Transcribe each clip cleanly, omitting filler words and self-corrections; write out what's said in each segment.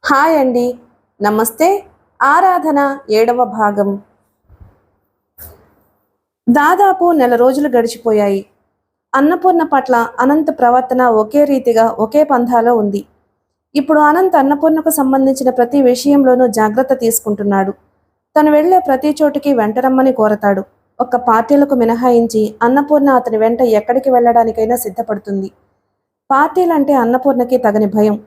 Hi అండి. నమస్తే. ఆరాధన 7వ భాగం. దాదాపు నెల రోజులు గడిచిపోయాయి. అన్నపూర్ణ పట్ల అనంత్ ప్రవర్తన ఒకే రీతిగా ఒకే పంథాలో ఉంది. ఇప్పుడు అనంత్ అన్నపూర్ణకు సంబంధించిన ప్రతి విషయంలోనూ జాగ్రత్త తీసుకుంటున్నాడు. తను వెళ్లే ప్రతి చోటికి వెంట రమ్మని కోరతాడు. ఒక్క పార్టీలకు మినహాయించి అన్నపూర్ణ అతని వెంట ఎక్కడికి వెళ్ళడానికైనా సిద్ధపడుతుంది. పార్టీలంటే అన్నపూర్ణకి తగని భయం.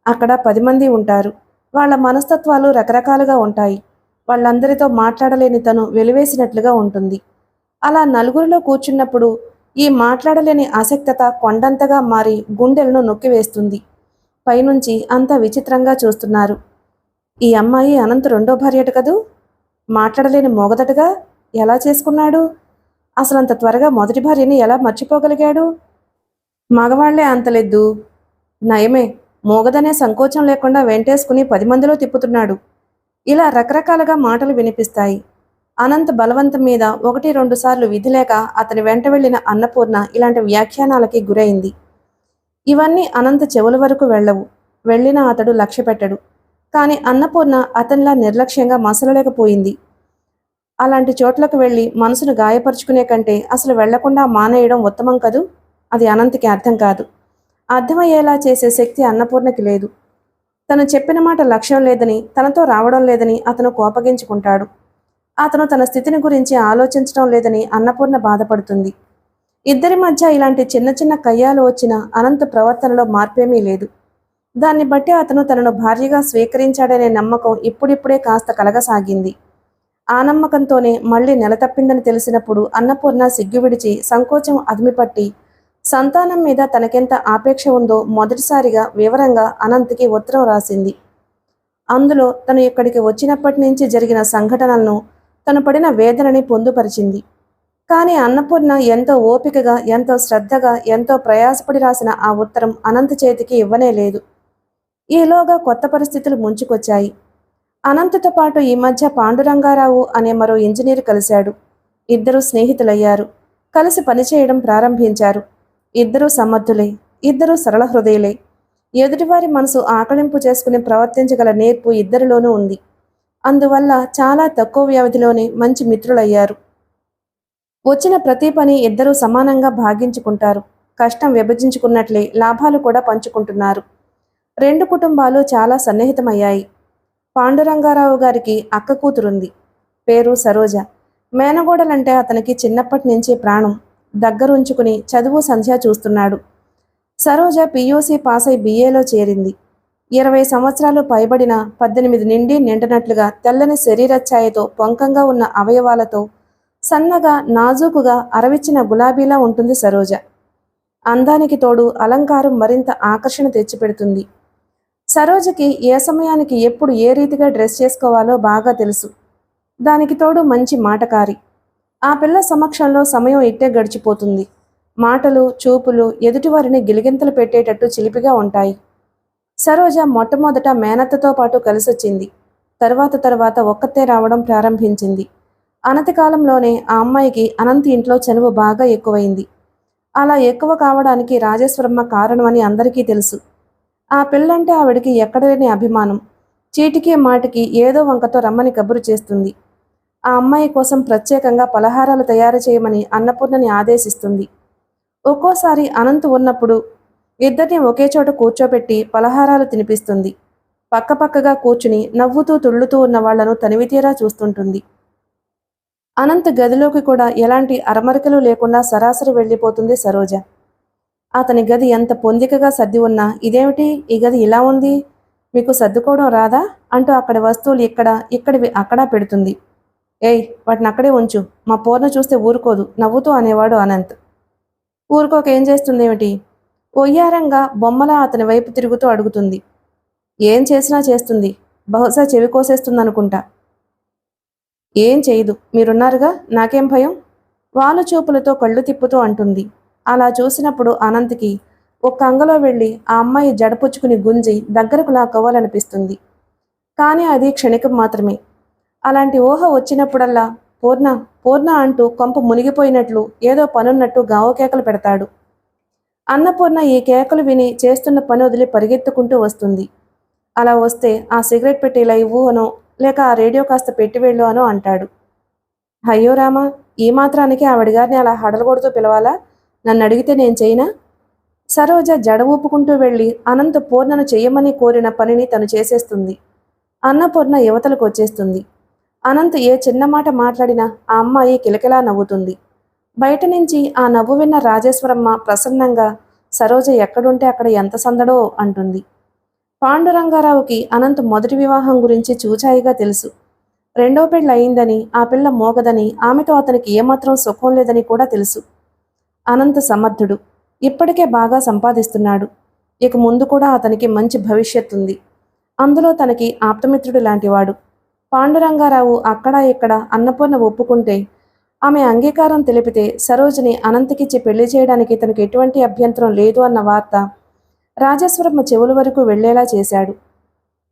అక్కడ 10 మంది ఉంటారు. వాళ్ళ మనస్తత్వాలు రకరకాలుగా ఉంటాయి. వాళ్ళందరితో మాట్లాడలేని తను వెలివేసినట్లుగా ఉంటుంది. అలా నలుగురిలో కూర్చున్నప్పుడు ఈ మాట్లాడలేని ఆసక్తత కొండంతగా మారి గుండెలను నొక్కివేస్తుంది. పైనుంచి అంతా విచిత్రంగా చూస్తున్నారు. ఈ అమ్మాయి అనంత్ రెండో భార్యట కదూ? మాట్లాడలేని మోగదటగా? ఎలా చేసుకున్నాడు? అసలంత త్వరగా మొదటి భార్యని ఎలా మర్చిపోగలిగాడు? మగవాళ్లే అంతలెద్దు. నయమే, మోగదనే సంకోచం లేకుండా వెంటేసుకుని 10 మందిలో తిప్పుతున్నాడు. ఇలా రకరకాలుగా మాటలు వినిపిస్తాయి. అనంత్ బలవంతం మీద 1-2 సార్లు విధిలేక అతని వెంట వెళ్లిన అన్నపూర్ణ ఇలాంటి వ్యాఖ్యానాలకి గురైంది. ఇవన్నీ అనంత్ చెవుల వరకు వెళ్ళవు. వెళ్ళినా అతడు లక్ష్యపెట్టడు. కాని అన్నపూర్ణ అతనిలా నిర్లక్ష్యంగా మసలలేకపోయింది. అలాంటి చోట్లకు వెళ్లి మనసును గాయపరుచుకునే కంటే అసలు వెళ్లకుండా మానేయడం ఉత్తమం కదూ? అది అనంత్కి అర్థం కాదు. అర్థమయ్యేలా చేసే శక్తి అన్నపూర్ణకి లేదు. తను చెప్పిన మాట లక్ష్యం లేదని, తనతో రావడం లేదని అతను కోపగించుకుంటాడు. అతను తన స్థితిని గురించి ఆలోచించడం లేదని అన్నపూర్ణ బాధపడుతుంది. ఇద్దరి మధ్య ఇలాంటి చిన్న చిన్న కయ్యాలు వచ్చిన అనంత ప్రవర్తనలో మార్పేమీ లేదు. దాన్ని బట్టి అతను తనను భార్యగా స్వీకరించాడనే నమ్మకం ఇప్పుడిప్పుడే కాస్త కలగసాగింది. ఆ నమ్మకంతోనే మళ్లీ నెల తప్పిందని తెలిసినప్పుడు అన్నపూర్ణ సిగ్గు విడిచి సంకోచం అదిమిపట్టి సంతానం మీద తనకెంత ఆపేక్ష ఉందో మొదటిసారిగా వివరంగా అనంత్కి ఉత్తరం రాసింది. అందులో తను ఇక్కడికి వచ్చినప్పటి నుంచి జరిగిన సంఘటనలను, తను పడిన వేదనని పొందుపరిచింది. కానీ అన్నపూర్ణ ఎంతో ఓపికగా, ఎంతో శ్రద్ధగా, ఎంతో ప్రయాసపడి రాసిన ఆ ఉత్తరం అనంత్ చేతికి ఇవ్వనే లేదు. ఈలోగా కొత్త పరిస్థితులు ముంచుకొచ్చాయి. అనంత్తో పాటు ఈ మధ్య పాండురంగారావు అనే మరో ఇంజనీర్ కలిశాడు. ఇద్దరూ స్నేహితులయ్యారు. కలిసి పనిచేయడం ప్రారంభించారు. ఇద్దరూ సమర్థులే. ఇద్దరూ సరళ హృదయులే. ఎదుటివారి మనసు ఆకళింపు చేసుకుని ప్రవర్తించగల నేర్పు ఇద్దరిలోనూ ఉంది. అందువల్ల చాలా తక్కువ వ్యవధిలోనే మంచి మిత్రులయ్యారు. వచ్చిన ప్రతి పని ఇద్దరూ సమానంగా భాగించుకుంటారు. కష్టం విభజించుకున్నట్లే లాభాలు కూడా పంచుకుంటున్నారు. 2 కుటుంబాలు చాలా సన్నిహితమయ్యాయి. పాండురంగారావు గారికి అక్క కూతురుంది. పేరు సరోజ. మేనగోడలంటే అతనికి చిన్నప్పటి నుంచి ప్రాణం. దగ్గరుంచుకుని చదువు సంధ్య చూస్తున్నాడు. సరోజ పియూసీ పాస్ అయి BAలో చేరింది. 20 సంవత్సరాలు పైబడిన 18 నిండి నిండనట్లుగా తెల్లని శరీరఛాయతో, పొంకంగా ఉన్న అవయవాలతో, సన్నగా నాజూకుగా అరవిచ్చిన గులాబీలా ఉంటుంది సరోజ. అందానికి తోడు అలంకారం మరింత ఆకర్షణ తెచ్చిపెడుతుంది. సరోజకి ఏ సమయానికి ఎప్పుడు ఏ రీతిగా డ్రెస్ చేసుకోవాలో బాగా తెలుసు. దానికి తోడు మంచి మాటకారి. ఆ పిల్ల సమక్షంలో సమయం ఇట్టే గడిచిపోతుంది. మాటలు, చూపులు ఎదుటివారిని గిలిగింతలు పెట్టేటట్టు చిలిపిగా ఉంటాయి. సరోజ మొట్టమొదట మేనత్తతో పాటు కలిసొచ్చింది. తర్వాత ఒక్కతే రావడం ప్రారంభించింది. అనతి కాలంలోనే ఆ అమ్మాయికి అనంత్ ఇంట్లో చనువు బాగా ఎక్కువైంది. అలా ఎక్కువ కావడానికి రాజేశ్వరమ్మ కారణమని అందరికీ తెలుసు. ఆ పిల్లంటే ఆవిడికి ఎక్కడలేని అభిమానం. చీటికి మాటికి ఏదో వంకతో రమ్మని కబురు చేస్తుంది. ఆ అమ్మాయి కోసం ప్రత్యేకంగా పలహారాలు తయారు చేయమని అన్నపూర్ణని ఆదేశిస్తుంది. ఒక్కోసారి అనంత్ ఉన్నప్పుడు ఇద్దరిని ఒకే చోట కూర్చోబెట్టి పలహారాలు తినిపిస్తుంది. పక్కపక్కగా కూర్చుని నవ్వుతూ తుళ్ళుతూ ఉన్న వాళ్లను తనివితీరా చూస్తుంటుంది. అనంత్ గదిలోకి కూడా ఎలాంటి అరమరికలు లేకుండా సరాసరి వెళ్ళిపోతుంది సరోజ. అతని గది ఎంత పొందికగా సర్ది ఉన్నా, ఇదేమిటి ఈ గది ఇలా ఉంది, మీకు సర్దుకోవడం రాదా అంటూ అక్కడి వస్తువులు ఇక్కడివి అక్కడా పెడుతుంది. ఏయ్, వాటిని అక్కడే ఉంచు, మా పూర్ణ చూస్తే ఊరుకోదు నవ్వుతూ అనేవాడు అనంత్. ఊరుకోక ఏం చేస్తుందేమిటి? ఒయ్యారంగా బొమ్మలా అతని వైపు తిరుగుతూ అడుగుతుంది. ఏం చేసినా చేస్తుంది. బహుశా చెవి కోసేస్తుందనుకుంటా. ఏం చేయదు, మీరున్నారుగా, నాకేం భయం? వాలు చూపులతో కళ్ళు తిప్పుతూ అంటుంది. అలా చూసినప్పుడు అనంత్కి ఒక్క అంగలో వెళ్ళి ఆ అమ్మాయి జడపుచ్చుకుని గుంజి దగ్గరకు లాక్కోవాలనిపిస్తుంది. కానీ అది క్షణికం మాత్రమే. అలాంటి ఊహ వచ్చినప్పుడల్లా పూర్ణ పూర్ణ అంటూ కొంప మునిగిపోయినట్లు ఏదో పనున్నట్టు గావు కేకలు పెడతాడు. అన్నపూర్ణ ఈ కేకలు విని చేస్తున్న పని వదిలి పరిగెత్తుకుంటూ వస్తుంది. అలా వస్తే ఆ సిగరెట్ పెట్టి ఇలా ఇవ్వు అనో, లేక ఆ రేడియో కాస్త పెట్టి వెళ్ళు అనో అంటాడు. అయ్యో రామా! ఈ మాత్రానికి ఆవిడగారిని అలా హడలగొడుతూ పిలవాలా? నన్నడిగితే నేను చెయ్యనా? సరోజ జడ ఊపుకుంటూ వెళ్ళి అనంత్ పూర్ణను చెయ్యమని కోరిన పనిని తను చేసేస్తుంది. అన్నపూర్ణ యువతలకు వచ్చేస్తుంది. అనంత్ ఏ చిన్న మాట మాట్లాడినా ఆ అమ్మాయి కిలకిలా నవ్వుతుంది. బయట నుంచి ఆ నవ్వు విన్న రాజేశ్వరమ్మ ప్రసన్నంగా సరోజ ఎక్కడుంటే అక్కడ ఎంత సందడో అంటుంది. పాండురంగారావుకి అనంత్ మొదటి వివాహం గురించి చూచాయిగా తెలుసు. రెండో పెళ్ళి అయిందని, ఆ పిల్ల మోగదని, ఆమెతో అతనికి ఏమాత్రం సుఖం లేదని కూడా తెలుసు. అనంత్ సమర్థుడు. ఇప్పటికే బాగా సంపాదిస్తున్నాడు. ఇక ముందు కూడా అతనికి మంచి భవిష్యత్తుంది. అందులో తనకి ఆప్తమిత్రుడు లాంటివాడు. పాండురంగారావు అక్కడా ఇక్కడ అన్నపూర్ణ ఒప్పుకుంటే, ఆమె అంగీకారం తెలిపితే సరోజిని అనంతకిచ్చి పెళ్లి చేయడానికి తనకు ఎటువంటి అభ్యంతరం లేదు అన్న వార్త రాజేశ్వరమ్మ చెవుల వరకు వెళ్లేలా చేశాడు.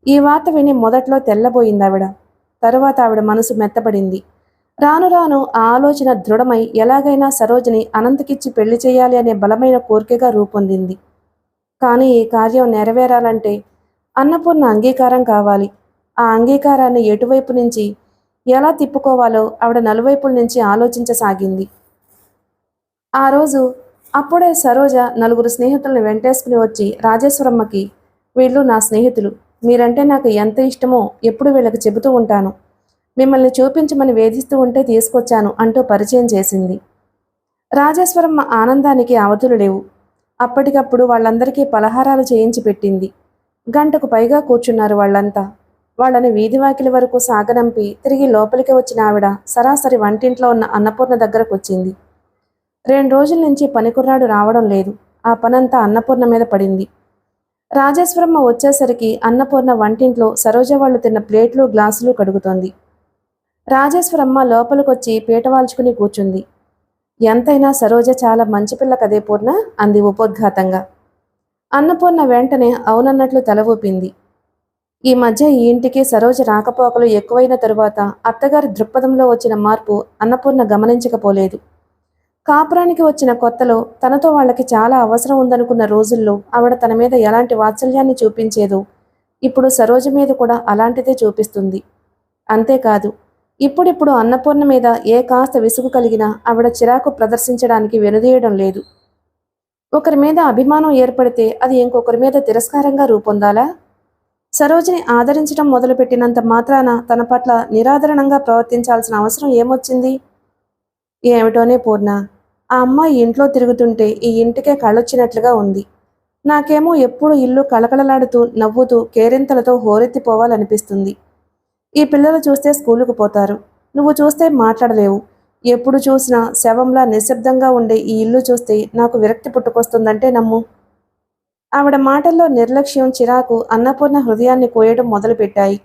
ఈ వార్త విని మొదట్లో తెల్లబోయిందావిడ. తరువాత ఆవిడ మనసు మెత్తపడింది. రాను రాను ఆ ఆలోచన దృఢమై ఎలాగైనా సరోజిని అనంతకిచ్చి పెళ్లి చేయాలి అనే బలమైన కోరికగా రూపొందింది. కానీ ఈ కార్యం నెరవేరాలంటే అన్నపూర్ణ అంగీకారం కావాలి. ఆ అంగీకారాన్ని ఎటువైపు నుంచి ఎలా తిప్పుకోవాలో ఆవిడ నలువైపుల నుంచి ఆలోచించసాగింది. ఆ రోజు అప్పుడే సరోజ నలుగురు స్నేహితులను వెంటేసుకుని వచ్చి రాజేశ్వరమ్మకి, వీళ్ళు నా స్నేహితులు, మీరంటే నాకు ఎంత ఇష్టమో ఎప్పుడు వీళ్ళకి చెబుతూ ఉంటాను. మిమ్మల్ని చూపించమని వేధిస్తూ ఉంటే తీసుకొచ్చాను అంటూ పరిచయం చేసింది. రాజేశ్వరమ్మ ఆనందానికి అవధులు లేవు. అప్పటికప్పుడు వాళ్ళందరికీ పలహారాలు చేయించి పెట్టింది. గంటకు పైగా కూర్చున్నారు వాళ్ళంతా. వాళ్ళని వీధివాకిలి వరకు సాగనంపి తిరిగి లోపలికి వచ్చిన ఆవిడ సరాసరి వంటింట్లో ఉన్న అన్నపూర్ణ దగ్గరకు వచ్చింది. 2 రోజుల నుంచి పనికుర్రాడు రావడం లేదు. ఆ పనంతా అన్నపూర్ణ మీద పడింది. రాజేశ్వరమ్మ వచ్చేసరికి అన్నపూర్ణ వంటింట్లో సరోజ వాళ్ళు తిన్న ప్లేట్లు గ్లాసులు కడుగుతోంది. రాజేశ్వరమ్మ లోపలికొచ్చి పీటవాల్చుకుని కూర్చుంది. ఎంతైనా సరోజ చాలా మంచి పిల్ల కదే పూర్ణ అంది ఉపోద్ఘాతంగా. అన్నపూర్ణ వెంటనే అవునన్నట్లు తల ఊపింది. ఈ మధ్య ఈ ఇంటికి సరోజ రాకపోకలు ఎక్కువైన తరువాత అత్తగారి దృక్పథంలో వచ్చిన మార్పు అన్నపూర్ణ గమనించకపోలేదు. కాపురానికి వచ్చిన కొత్తలో తనతో వాళ్ళకి చాలా అవసరం ఉందనుకున్న రోజుల్లో ఆవిడ తన మీద ఎలాంటి వాత్సల్యాన్ని చూపించేదో ఇప్పుడు సరోజ మీద కూడా అలాంటిదే చూపిస్తుంది. అంతేకాదు, ఇప్పుడిప్పుడు అన్నపూర్ణ మీద ఏ కాస్త విసుగు కలిగినా ఆవిడ చిరాకు ప్రదర్శించడానికి వెనుదీయడం లేదు. ఒకరి మీద అభిమానం ఏర్పడితే అది ఇంకొకరి మీద తిరస్కారంగా రూపొందాలా? సరోజిని ఆదరించడం మొదలుపెట్టినంత మాత్రాన తన పట్ల నిరాదరణంగా ప్రవర్తించాల్సిన అవసరం ఏమొచ్చింది? ఏమిటోనే పూర్ణ, ఆ అమ్మాయి ఇంట్లో తిరుగుతుంటే ఈ ఇంటికే కళ్ళొచ్చినట్లుగా ఉంది. నాకేమో ఎప్పుడు ఇల్లు కళకళలాడుతూ నవ్వుతూ కేరింతలతో హోరెత్తిపోవాలనిపిస్తుంది. ఈ పిల్లలు చూస్తే స్కూలుకు పోతారు, నువ్వు చూస్తే మాట్లాడలేవు. ఎప్పుడు చూసినా శవంలా నిశ్శబ్దంగా ఉండే ఈ ఇల్లు చూస్తే నాకు విరక్తి పుట్టుకొస్తుందంటే నమ్ము. ఆవిడ మాటల్లో నిర్లక్ష్యం, చిరాకు అన్నపూర్ణ హృదయాన్ని కోయడం మొదలుపెట్టాయి.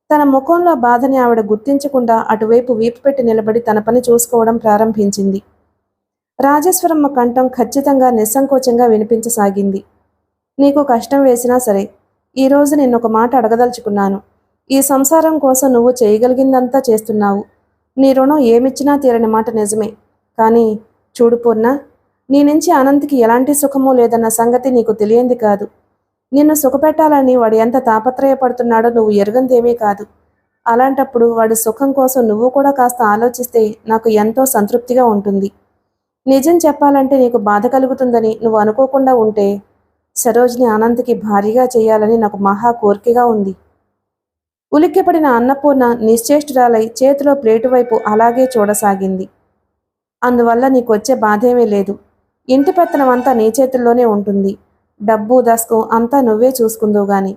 తన ముఖంలో బాధని ఆవిడ గుర్తించకుండా అటువైపు వీపు పెట్టి నిలబడి తన పని చూసుకోవడం ప్రారంభించింది. రాజేశ్వరమ్మ కంఠం ఖచ్చితంగా నిస్సంకోచంగా వినిపించసాగింది. నీకు కష్టం వేసినా సరే, ఈరోజు నిన్నొక మాట అడగదలుచుకున్నాను. ఈ సంసారం కోసం నువ్వు చేయగలిగిందంతా చేస్తున్నావు. నీ రుణం ఏమిచ్చినా తీరని మాట నిజమే. కానీ చూడు పూర్ణ, నీ నుంచి అనంత్కి ఎలాంటి సుఖమూ లేదన్న సంగతి నీకు తెలియంది కాదు. నిన్ను సుఖపెట్టాలని వాడు ఎంత తాపత్రయపడుతున్నాడో నువ్వు ఎరుగందేమీ కాదు. అలాంటప్పుడు వాడి సుఖం కోసం నువ్వు కూడా కాస్త ఆలోచిస్తే నాకు ఎంతో సంతృప్తిగా ఉంటుంది. నిజం చెప్పాలంటే నీకు బాధ కలుగుతుందని నువ్వు అనుకోకుండా ఉంటే సరోజిని అనంత్కి భారీగా చేయాలని నాకు మహా కోరికగా ఉంది. ఉలిక్కిపడిన అన్నపూర్ణ నిశ్చేష్టురాలై చేతిలో ప్లేటు వైపు అలాగే చూడసాగింది. అందువల్ల నీకొచ్చే బాధేమీ లేదు. ఇంటి పెత్తనం అంతా నీ చేతుల్లోనే ఉంటుంది. డబ్బు దస్కు అంతా నువ్వే చూసుకుందువు గాని.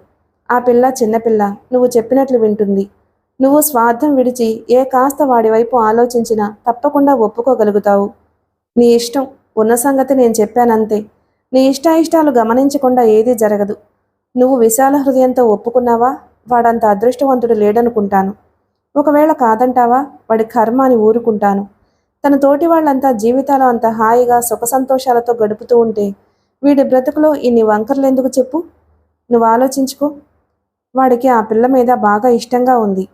ఆ పిల్ల చిన్నపిల్ల, నువ్వు చెప్పినట్లు వింటుంది. నువ్వు స్వార్థం విడిచి ఏ కాస్త వాడి వైపు ఆలోచించినా తప్పకుండా ఒప్పుకోగలుగుతావు. నీ ఇష్టం, ఉన్న సంగతి నేను చెప్పానంతే. నీ ఇష్టాయిష్టాలు గమనించకుండా ఏదీ జరగదు. నువ్వు విశాల హృదయంతో ఒప్పుకున్నావా? వాడంత అదృష్టవంతుడు లేడనుకుంటాను. ఒకవేళ కాదంటావా? వాడి కర్మ అని ఊరుకుంటాను. తన తోటి వాళ్ళంతా జీవితాలు అంత హాయిగా సుఖ సంతోషాలతో గడుపుతూ ఉంటే వీడి బ్రతుకులో ఇన్ని వంకర్లెందుకు చెప్పు? నువ్వు ఆలోచించుకో. వాడికి ఆ పిల్ల మీద బాగా ఇష్టంగా ఉంది.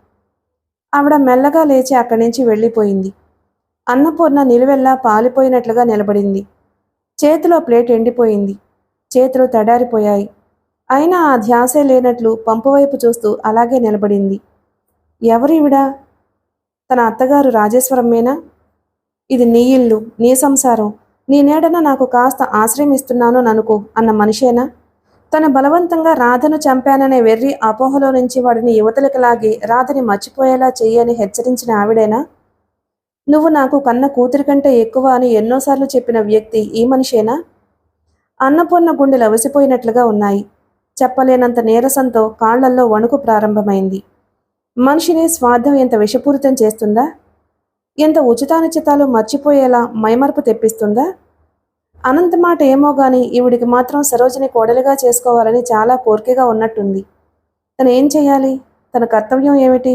ఆవిడ మెల్లగా లేచి అక్కడి నుంచి వెళ్ళిపోయింది. అన్నపూర్ణ నిలువెల్లా పాలిపోయినట్లుగా నిలబడింది. చేతిలో ప్లేట్ ఎండిపోయింది. చేతులు తడారిపోయాయి. అయినా ఆ ధ్యాసే లేనట్లు పంపు వైపు చూస్తూ అలాగే నిలబడింది. ఎవరివిడా? తన అత్తగారు రాజేశ్వరమ్మేనా? ఇది నీ ఇల్లు, నీ సంసారం, నీ నీడన నాకు కాస్త ఆశ్రయం ఇస్తున్నాను ననుకో అన్న మనిషేనా? తను బలవంతంగా రాధను చంపాననే వెర్రి అపోహలో నుంచి వాడిని యువతలకు లాగి రాధని మర్చిపోయేలా చెయ్యని హెచ్చరించిన ఆవిడేనా? నువ్వు నాకు కన్న కూతురి కంటే ఎక్కువ అని ఎన్నోసార్లు చెప్పిన వ్యక్తి ఈ మనిషేనా? అన్నపూర్ణ గుండెలు అవిసిపోయినట్లుగా ఉన్నాయి. చెప్పలేనంత నీరసంతో కాళ్లల్లో వణుకు ప్రారంభమైంది. మనిషిని స్వార్థం ఎంత విషపూరితం చేస్తుందా? ఎంత ఉచితానుచితాలు మర్చిపోయేలా మైమరుపు తెప్పిస్తుందా? అనంత మాట ఏమో గాని ఈవిడికి మాత్రం సరోజిని కోడలిగా చేసుకోవాలని చాలా కోరికగా ఉన్నట్టుంది. తను ఏం చెయ్యాలి? తన కర్తవ్యం ఏమిటి?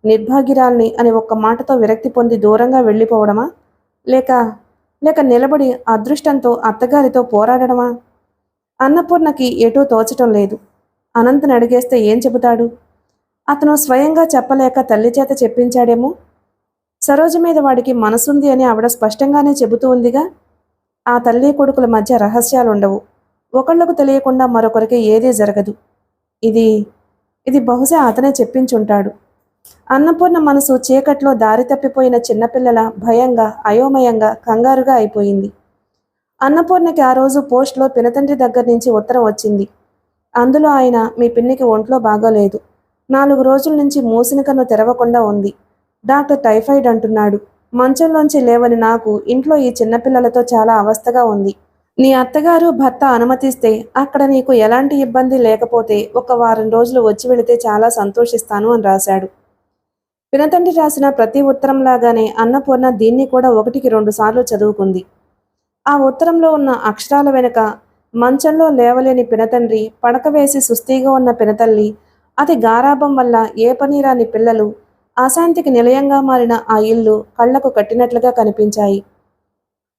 నిర్భాగ్యురాల్ని అని ఒక్క మాటతో విరక్తి పొంది దూరంగా వెళ్ళిపోవడమా? లేక లేక నిలబడి అదృష్టంతో అత్తగారితో పోరాడడమా? అన్నపూర్ణకి ఎటూ తోచటం లేదు. అనంతని అడిగేస్తే ఏం చెబుతాడు? అతను స్వయంగా చెప్పలేక తల్లి చేత చెప్పించాడేమో. సరోజ మీద వాడికి మనసుంది అని ఆవిడ స్పష్టంగానే చెబుతూ ఉందిగా. ఆ తల్లి కొడుకుల మధ్య రహస్యాలుండవు. ఒకళ్లకు తెలియకుండా మరొకరికి ఏదీ జరగదు. ఇది ఇది బహుశా అతనే చెప్పించుంటాడు. అన్నపూర్ణ మనసు చీకట్లో దారి తప్పిపోయిన చిన్నపిల్లల భయంగా, అయోమయంగా, కంగారుగా అయిపోయింది. అన్నపూర్ణకి ఆ రోజు పోస్ట్లో పినతండ్రి దగ్గర నుంచి ఉత్తరం వచ్చింది. అందులో ఆయన, మీ పిన్నికి ఒంట్లో బాగోలేదు, 4 రోజుల నుంచి మూసిన కన్ను తెరవకుండా ఉంది, డాక్టర్ టైఫాయిడ్ అంటున్నాడు, మంచంలోంచి లేవని నాకు ఇంట్లో ఈ చిన్నపిల్లలతో చాలా అవస్థగా ఉంది, నీ అత్తగారు భర్త అనుమతిస్తే అక్కడ నీకు ఎలాంటి ఇబ్బంది లేకపోతే ఒక వారం రోజులు వచ్చి వెళితే చాలా సంతోషిస్తాను అని రాశాడు. పినతండ్రి రాసిన ప్రతి ఉత్తరంలాగానే అన్నపూర్ణ దీన్ని కూడా 1కి 2 సార్లు చదువుకుంది. ఆ ఉత్తరంలో ఉన్న అక్షరాల వెనుక మంచంలో లేవలేని పినతండ్రి, పడక వేసి సుస్థిగా ఉన్న పినతల్లి, అతి గారాబం వల్ల ఏ పని రాని పిల్లలు, అశాంతికి నిలయంగా మారిన ఆ ఇల్లు కళ్లకు కట్టినట్లుగా కనిపించాయి.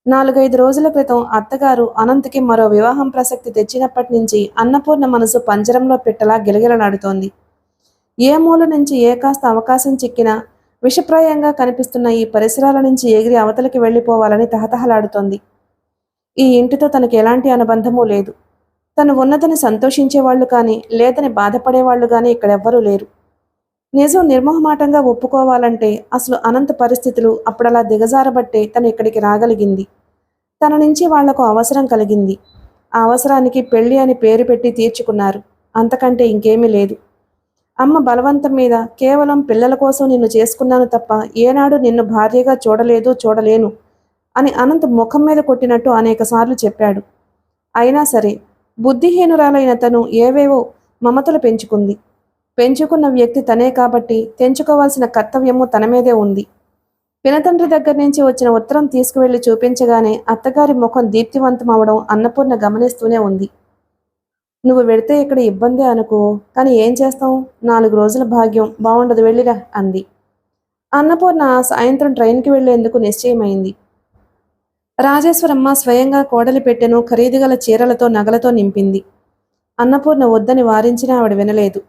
4-5 రోజుల క్రితం అత్తగారు అనంత్కి మరో వివాహం ప్రసక్తి తెచ్చినప్పటి నుంచి అన్నపూర్ణ మనసు పంజరంలో పెట్టలా గిలగిలలాడుతోంది. ఏ మూల నుంచి ఏ కాస్త అవకాశం చిక్కినా విషప్రాయంగా కనిపిస్తున్న ఈ పరిసరాల నుంచి ఎగిరి అవతలికి వెళ్ళిపోవాలని తహతహలాడుతోంది. ఈ ఇంటితో తనకి ఎలాంటి అనుబంధమూ లేదు. తను ఉన్నదని సంతోషించేవాళ్లు కానీ, లేదని బాధపడేవాళ్లు కానీ ఇక్కడెవ్వరూ లేరు. నిజం నిర్మోహమాటంగా ఒప్పుకోవాలంటే అసలు అనంత పరిస్థితులు అప్పుడలా దిగజారబట్టే తను ఇక్కడికి రాగలిగింది. తన నుంచి వాళ్లకు అవసరం కలిగింది. ఆ అవసరానికి పెళ్లి అని పేరు పెట్టి తీర్చుకున్నారు. అంతకంటే ఇంకేమీ లేదు. అమ్మ బలవంతం మీద కేవలం పిల్లల కోసం నిన్ను చేసుకున్నాను తప్ప ఏనాడు నిన్ను భార్యగా చూడలేదు, చూడలేను అని అనంత్ ముఖం మీద కొట్టినట్టు అనేకసార్లు చెప్పాడు. అయినా సరే బుద్ధిహీనురాలైన తను ఏవేవో మమతలు పెంచుకుంది. పెంచుకున్న వ్యక్తి తనే కాబట్టి తెంచుకోవాల్సిన కర్తవ్యము తన మీదే ఉంది. పినతండ్రి దగ్గర నుంచి వచ్చిన ఉత్తరం తీసుకువెళ్లి చూపించగానే అత్తగారి ముఖం దీప్తివంతమవడం అన్నపూర్ణ గమనిస్తూనే ఉంది. నువ్వు వెడితే ఇక్కడ ఇబ్బందే అనుకో, కానీ ఏం చేస్తాం, 4 రోజుల భాగ్యం, బాగుండదు, వెళ్ళిరా అంది. అన్నపూర్ణ సాయంత్రం ట్రైన్కి వెళ్లేందుకు నిశ్చయమైంది. రాజేశ్వరమ్మ స్వయంగా కోడలి పెట్టెను ఖరీదుగల చీరలతో నగలతో నింపింది. అన్నపూర్ణ వద్దని వారించినా ఆవిడ వినలేదు.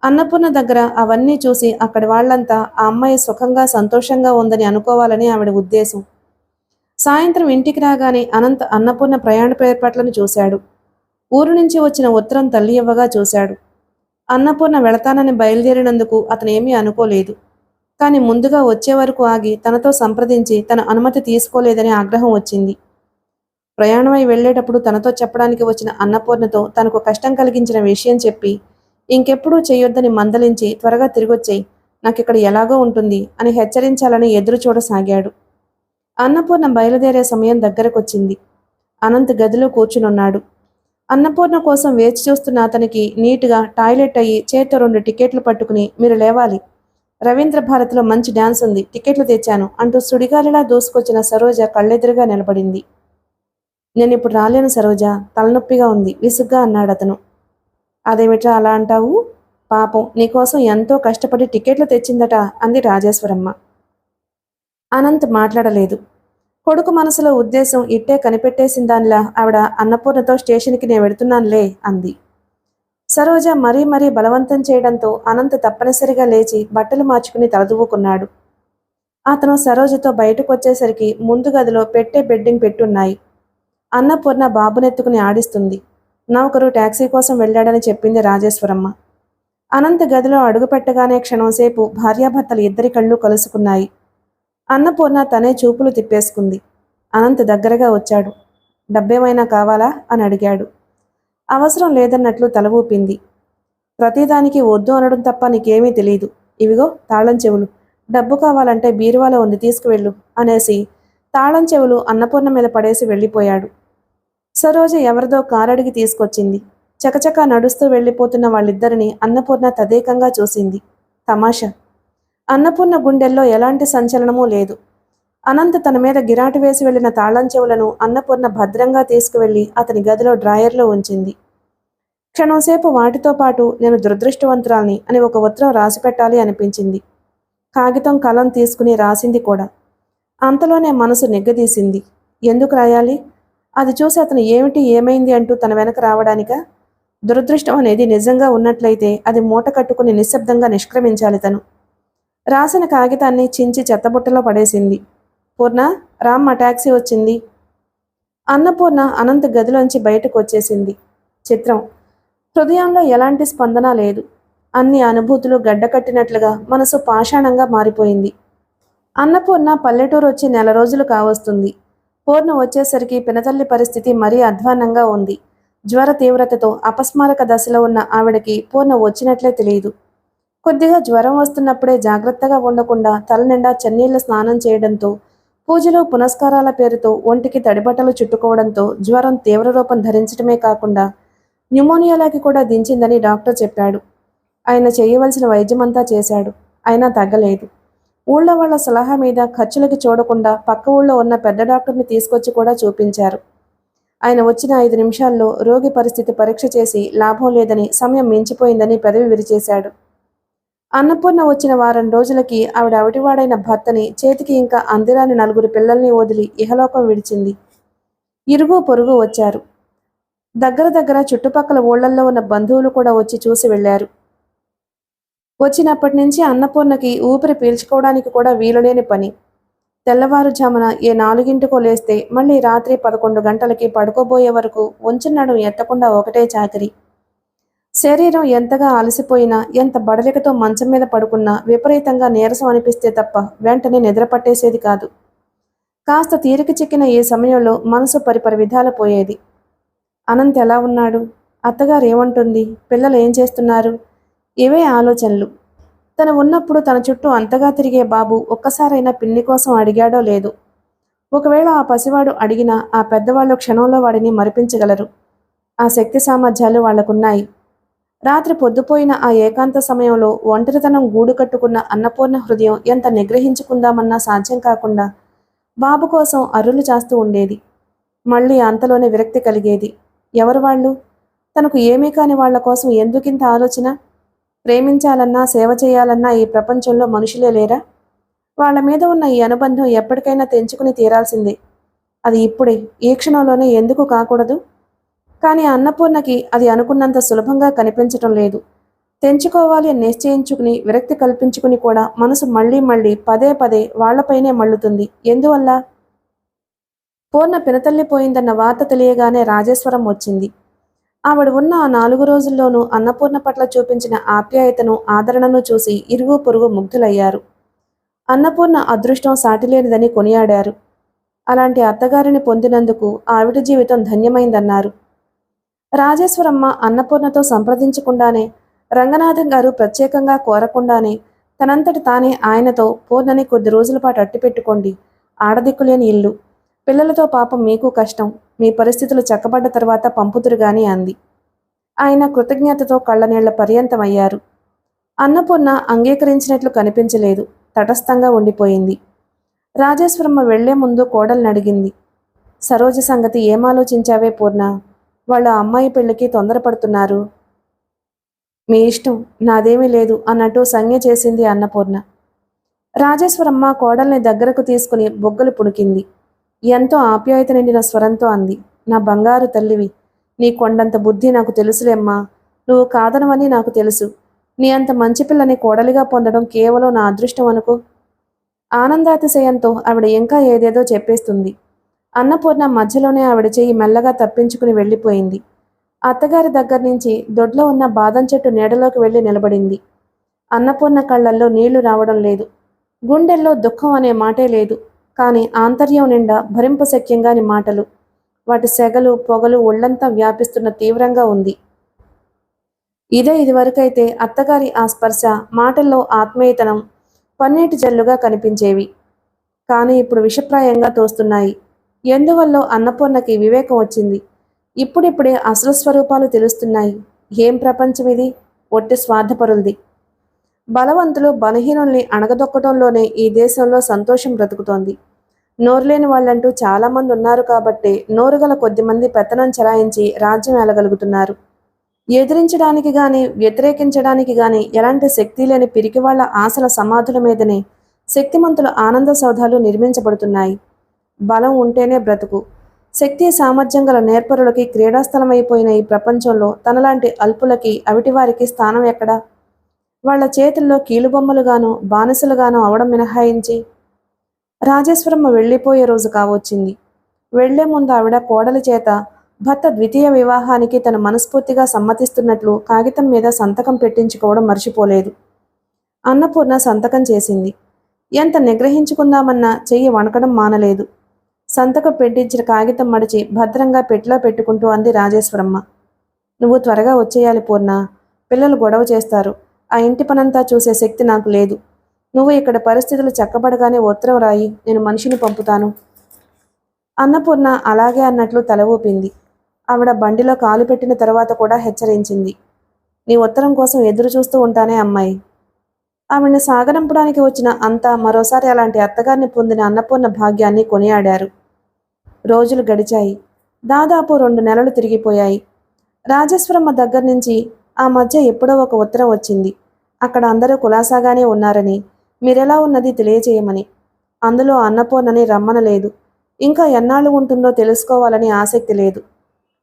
అన్నపూర్ణ దగ్గర అవన్నీ చూసి అక్కడి వాళ్లంతా ఆ అమ్మాయి సుఖంగా సంతోషంగా ఉందని అనుకోవాలని ఆవిడ ఉద్దేశం. సాయంత్రం ఇంటికి రాగానే అనంత్ అన్నపూర్ణ ప్రయాణ ఏర్పాట్లను చూశాడు. ఊరు నుంచి వచ్చిన ఉత్తరం తల్లి ఇవ్వగా చూశాడు. అన్నపూర్ణ వెళతానని బయలుదేరినందుకు అతనేమీ అనుకోలేదు. కానీ ముందుగా వచ్చే వరకు ఆగి తనతో సంప్రదించి తన అనుమతి తీసుకోలేదని ఆగ్రహం వచ్చింది. ప్రయాణమై వెళ్లేటప్పుడు తనతో చెప్పడానికి వచ్చిన అన్నపూర్ణతో తనకు కష్టం కలిగించిన విషయం చెప్పి ఇంకెప్పుడూ చెయ్యొద్దని మందలించి త్వరగా తిరిగొచ్చేయి, నాకిక్కడ ఎలాగో ఉంటుంది అని హెచ్చరించాలని ఎదురు చూడసాగాడు. అన్నపూర్ణ బయలుదేరే సమయం దగ్గరకొచ్చింది. అనంత్ గదిలో కూర్చునున్నాడు. అన్నపూర్ణ కోసం వేచి చూస్తున్న అతనికి నీటుగా టాయిలెట్ అయ్యి చేత్తో 2 టికెట్లు పట్టుకుని, మీరు లేవాలి, రవీంద్ర భారతిలో మంచి డాన్స్ ఉంది, టికెట్లు తెచ్చాను అంటూ సుడిగాలిలా దూసుకొచ్చిన సరోజ కళ్ళెదురుగా నిలబడింది. నేనిప్పుడు రాలేను సరోజ, తలనొప్పిగా ఉంది విసుగ్గా అన్నాడతను. అదేమిట్రా అలా అంటావు? పాపం నీకోసం ఎంతో కష్టపడి టికెట్లు తెచ్చిందట అంది రాజేశ్వరమ్మ. అనంత్ మాట్లాడలేదు. కొడుకు మనసులో ఉద్దేశం ఇట్టే కనిపెట్టేసిందానిలా ఆవిడ అన్నపూర్ణతో స్టేషన్కి నేను వెడుతున్నానులే అంది. సరోజ మరీ మరీ బలవంతం చేయడంతో అనంత్ తప్పనిసరిగా లేచి బట్టలు మార్చుకుని తలదువ్వుకున్నాడు. అతను సరోజతో బయటకు వచ్చేసరికి ముందు గదిలో పెట్టే బెడ్డింగ్ పెట్టున్నాయి. అన్నపూర్ణ బాబునెత్తుకుని ఆడిస్తుంది. నౌకరు టాక్సీ కోసం వెళ్ళాడని చెప్పింది రాజేశ్వరమ్మ. అనంత్ గదిలో అడుగుపెట్టగానే క్షణంసేపు భార్యాభర్తలు ఇద్దరి కళ్ళు కలుసుకున్నాయి. అన్నపూర్ణ తనే చూపులు తిప్పేసుకుంది. అనంత్ దగ్గరగా వచ్చాడు. డబ్బేమైనా కావాలా అని అడిగాడు. అవసరం లేదన్నట్లు తల ఊపింది. ప్రతిదానికి వద్దు అనడం తప్ప నీకేమీ తెలీదు. ఇవిగో తాళం చెవులు. డబ్బు కావాలంటే బీరువాలో ఉంది, తీసుకువెళ్ళు అనేసి తాళం చెవులు అన్నపూర్ణ మీద పడేసి వెళ్ళిపోయాడు. సరోజ ఎవరిదో కారడిగి తీసుకొచ్చింది. చకచకా నడుస్తూ వెళ్ళిపోతున్న వాళ్ళిద్దరిని అన్నపూర్ణ తదేకంగా చూసింది. తమాషా. అన్నపూర్ణ గుండెల్లో ఎలాంటి సంచలనమూ లేదు. అనంత్ తన మీద గిరాటి వేసి వెళ్లిన తాళం చెవులను అన్నపూర్ణ భద్రంగా తీసుకువెళ్లి అతని గదిలో డ్రాయర్లో ఉంచింది. క్షణంసేపు వాటితో పాటు నేను దురదృష్టవంతురాల్ని అని ఒక ఉత్తరం రాసిపెట్టాలి అనిపించింది. కాగితం కలం తీసుకుని రాసింది కూడా. అంతలోనే మనసు నిగ్గదీసింది. ఎందుకు రాయాలి? అది చూసి అతను ఏమిటి ఏమైంది అంటూ తన వెనక రావడానిక? దురదృష్టం అనేది నిజంగా ఉన్నట్లయితే అది మూట కట్టుకుని నిశ్శబ్దంగా నిష్క్రమించాలి తను. రాసిన కాగితాన్ని చించి చెత్తబుట్టలో పడేసింది. పూర్ణ, రామ్మ టాక్సీ వచ్చింది. అన్నపూర్ణ అనంత్ గదిలోంచి బయటకు వచ్చేసింది. చిత్రం. హృదయంలో ఎలాంటి స్పందన లేదు. అన్ని అనుభూతులు గడ్డకట్టినట్లుగా మనసు పాషాణంగా మారిపోయింది. అన్నపూర్ణ పల్లెటూరు వచ్చి 1 రోజులు కావస్తుంది. పూర్ణ వచ్చేసరికి పినతల్లి పరిస్థితి మరీ అధ్వాన్నంగా ఉంది. జ్వర తీవ్రతతో అపస్మారక దశలో ఉన్న ఆవిడకి పూర్ణ వచ్చినట్లే తెలియదు. కొద్దిగా జ్వరం వస్తున్నప్పుడే జాగ్రత్తగా ఉండకుండా తల నిండా చన్నీళ్ల స్నానం చేయడంతో, పూజలు పునస్కారాల పేరుతో ఒంటికి తడిబట్టలు చుట్టుకోవడంతో జ్వరం తీవ్ర రూపం ధరించడమే కాకుండా న్యూమోనియాలోకి కూడా దించిందని డాక్టర్ చెప్పాడు. ఆయన చేయవలసిన వైద్యమంతా చేశాడు. అయినా తగ్గలేదు. ఊళ్ళో వాళ్ల సలహా మీద ఖర్చులకి చూడకుండా పక్క ఊళ్ళో ఉన్న పెద్ద డాక్టర్ని తీసుకొచ్చి కూడా చూపించారు. ఆయన వచ్చిన 5 నిమిషాల్లో రోగి పరిస్థితి పరీక్ష చేసి లాభం లేదని, సమయం మించిపోయిందని పెదవి విరిచేశాడు. అన్నపూర్ణ వచ్చిన వారం రోజులకి ఆవిడ అవిటివాడైన భర్తని, చేతికి ఇంకా అందిరాని 4 పిల్లల్ని వదిలి ఇహలోకం విడిచింది. ఇరుగు పొరుగు వచ్చారు. దగ్గర చుట్టుపక్కల ఊళ్ళల్లో ఉన్న బంధువులు కూడా వచ్చి చూసి వెళ్లారు. వచ్చినప్పటి నుంచి అన్నపూర్ణకి ఊపిరి పీల్చుకోవడానికి కూడా వీలులేని పని. తెల్లవారుజామున ఏ 4ంటికో లేస్తే మళ్ళీ రాత్రి 11 గంటలకి పడుకోబోయే వరకు వంచున్నడం ఎత్తకుండా ఒకటే చాకరీ. శరీరం ఎంతగా అలసిపోయినా, ఎంత బడలికతో మంచం మీద పడుకున్నా విపరీతంగా నీరసం అనిపిస్తే తప్ప వెంటనే నిద్ర పట్టేసేది కాదు. కాస్త తీరిక చిక్కిన ఈ సమయంలో మనసు పరిపరి విధాల పోయేది. అనంత్ ఎలా ఉన్నాడు? అత్తగారు ఏమంటుంది? పిల్లలు ఏం చేస్తున్నారు? ఇవే ఆలోచనలు. తను ఉన్నప్పుడు తన చుట్టూ అంతగా తిరిగే బాబు ఒక్కసారైనా పిన్ని కోసం అడిగాడో లేదో. ఒకవేళ ఆ పసివాడు అడిగినా ఆ పెద్దవాళ్ళు క్షణంలో వాడిని మరిపించగలరు. ఆ శక్తి సామర్థ్యాలు వాళ్లకున్నాయి. రాత్రి పొద్దుపోయిన ఆ ఏకాంత సమయంలో ఒంటరితనం గూడు కట్టుకున్న అన్నపూర్ణ హృదయం ఎంత నిగ్రహించుకుందామన్నా సాధ్యం కాకుండా బాబు కోసం అర్రులు చాస్తూ ఉండేది. మళ్ళీ అంతలోనే విరక్తి కలిగేది. ఎవరు వాళ్ళు? తనకు ఏమీ కాని వాళ్ల కోసం ఎందుకింత ఆలోచన? ప్రేమించాలన్నా, సేవ చేయాలన్నా ఈ ప్రపంచంలో మనుషులే లేరా? వాళ్ల మీద ఉన్న ఈ అనుబంధం ఎప్పటికైనా తెంచుకుని తీరాల్సిందే. అది ఇప్పుడే, ఈ క్షణంలోనే ఎందుకు కాకూడదు? కానీ అన్నపూర్ణకి అది అనుకున్నంత సులభంగా కనిపించటం లేదు. తెంచుకోవాలి అని నిశ్చయించుకుని విరక్తి కల్పించుకుని కూడా మనసు మళ్ళీ పదే వాళ్లపైనే మళ్ళుతుంది. ఎందువల్ల? పూర్ణ పినతల్లి పోయిందన్న వార్త తెలియగానే రాజేశ్వరం వచ్చింది. ఆవిడ ఉన్న ఆ 4 రోజుల్లోనూ అన్నపూర్ణ పట్ల చూపించిన ఆప్యాయతను, ఆదరణను చూసి ఇరుగు పొరుగు ముగ్ధులయ్యారు. అన్నపూర్ణ అదృష్టం సాటిలేనిదని కొనియాడారు. అలాంటి అత్తగారిని పొందినందుకు ఆవిడ జీవితం ధన్యమైందన్నారు. రాజేశ్వరమ్మ అన్నపూర్ణతో సంప్రదించకుండానే, రంగనాథం గారు ప్రత్యేకంగా కోరకుండానే తనంతటి తానే ఆయనతో పూర్ణని కొద్ది రోజుల పాటు అట్టిపెట్టుకోండి. ఆడదిక్కులేని ఇల్లు. పిల్లలతో పాపం మీకు కష్టం. మీ పరిస్థితులు చక్కబడ్డ తర్వాత పంపుతురుగాని అంది. ఆయన కృతజ్ఞతతో కళ్ళనీళ్ల పర్యంతమయ్యారు. అన్నపూర్ణ అంగీకరించినట్లు కనిపించలేదు. తటస్థంగా ఉండిపోయింది. రాజేశ్వరమ్మ వెళ్లే ముందు కోడల్ని అడిగింది. సరోజ సంగతి ఏమాలోచించావే పూర్ణ? వాళ్ళ అమ్మాయి పెళ్లికి తొందరపడుతున్నారు. మీ ఇష్టం, నాదేమీ లేదు అన్నట్టు సంజ్ఞ చేసింది అన్నపూర్ణ. రాజేశ్వరమ్మ కోడల్ని దగ్గరకు తీసుకుని బొగ్గలు పుణికింది. ఎంతో ఆప్యాయత నిండిన స్వరంతో అంది. నా బంగారు తల్లివి. నీ కొండంత బుద్ధి నాకు తెలుసులేమ్మా. నువ్వు కాదనవని నాకు తెలుసు. నీ అంత మంచి పిల్లని కోడలిగా పొందడం కేవలం నా అదృష్టం అనుకో. ఆనందాతిశయంతో ఆవిడ ఇంకా ఏదేదో చెప్పేస్తుంది. అన్నపూర్ణ మధ్యలోనే ఆవిడ చెయ్యి మెల్లగా తప్పించుకుని వెళ్ళిపోయింది. అత్తగారి దగ్గర నుంచి దొడ్లో ఉన్న బాదం చెట్టు నీడలోకి వెళ్ళి నిలబడింది. అన్నపూర్ణ కళ్ళల్లో నీళ్లు రావడం లేదు. గుండెల్లో దుఃఖం అనే మాటే లేదు. కానీ ఆంతర్యం నిండా భరింపశక్యంగాని మాటలు. వాటి సెగలు పొగలు ఒళ్లంతా వ్యాపిస్తున్న తీవ్రంగా ఉంది. ఇదే ఇదివరకైతే అత్తగారి ఆ స్పర్శ, మాటల్లో ఆత్మీయతనం పన్నీటి జల్లుగా కనిపించేవి. కానీ ఇప్పుడు విషప్రాయంగా తోస్తున్నాయి. ఎందువల్లో అన్నపూర్ణకి వివేకం వచ్చింది. ఇప్పుడిప్పుడే అసలు స్వరూపాలు తెలుస్తున్నాయి. ఏం ప్రపంచం ఇది? ఒట్టి స్వార్థపరులది. బలవంతులు బలహీనుల్ని అణగదొక్కటంలోనే ఈ దేశంలో సంతోషం బ్రతుకుతోంది. నోరులేని వాళ్ళంటూ చాలామంది ఉన్నారు కాబట్టే నోరుగల కొద్దిమంది పెత్తనం చెలాయించి రాజ్యం ఏలగలుగుతున్నారు. ఎదిరించడానికి గాని వ్యతిరేకించడానికి గాని ఎలాంటి శక్తి లేని పిరికివాళ్ల ఆశల సమాధుల మీదనే శక్తిమంతుల ఆనంద సౌధాలు నిర్మించబడుతున్నాయి. బలం ఉంటేనే బ్రతుకు. శక్తి సామర్థ్యం గల నేర్పరులకి క్రీడాస్థలమైపోయిన ఈ ప్రపంచంలో తనలాంటి అల్పులకి అవిటివారికి స్థానం ఎక్కడా? వాళ్ల చేతుల్లో కీలుబొమ్మలుగానో బానిసలుగానో అవడం మినహాయించి. రాజేశ్వరమ్మ వెళ్ళిపోయే రోజు కావచ్చింది. వెళ్లే ముందు ఆవిడ కోడలి చేత భర్త ద్వితీయ వివాహానికి తను మనస్ఫూర్తిగా సమ్మతిస్తున్నట్లు కాగితం మీద సంతకం పెట్టించుకోవడం మర్చిపోలేదు. అన్నపూర్ణ సంతకం చేసింది. ఎంత నిగ్రహించుకుందామన్నా చెయ్యి వణకడం మానలేదు. సంతకం పెట్టించిన కాగితం మడిచి భద్రంగా పెట్టిలో పెట్టుకుంటూ అంది రాజేశ్వరమ్మ. నువ్వు త్వరగా వచ్చేయాలి పూర్ణ. పిల్లలు గొడవ చేస్తారు. ఆ ఇంటి పనంతా చూసే శక్తి నాకు లేదు. నువ్వు ఇక్కడ పరిస్థితులు చక్కబడగానే ఉత్తరం రాయి, నేను మనిషిని పంపుతాను. అన్నపూర్ణ అలాగే అన్నట్లు తల ఊపింది. ఆవిడ బండిలో కాలు పెట్టిన తర్వాత కూడా హెచ్చరించింది. నీ ఉత్తరం కోసం ఎదురు చూస్తూ ఉంటానే అమ్మాయి. ఆవిడ్ని సాగనంపడానికి వచ్చిన అంతా మరోసారి అలాంటి అత్తగారిని పొందిన అన్నపూర్ణ భాగ్యాన్ని కొనియాడారు. రోజులు గడిచాయి. దాదాపు 2 నెలలు తిరిగిపోయాయి. రాజేశ్వరమ్మ దగ్గర నుంచి ఆ మధ్య ఎప్పుడో ఒక ఉత్తరం వచ్చింది. అక్కడ అందరూ కులాసాగానే ఉన్నారని, మీరెలా ఉన్నది తెలియచేయమని. అందులో అన్నపూర్ణని రమ్మనలేదు. ఇంకా ఎన్నాళ్ళు ఉంటుందో తెలుసుకోవాలని ఆసక్తి లేదు.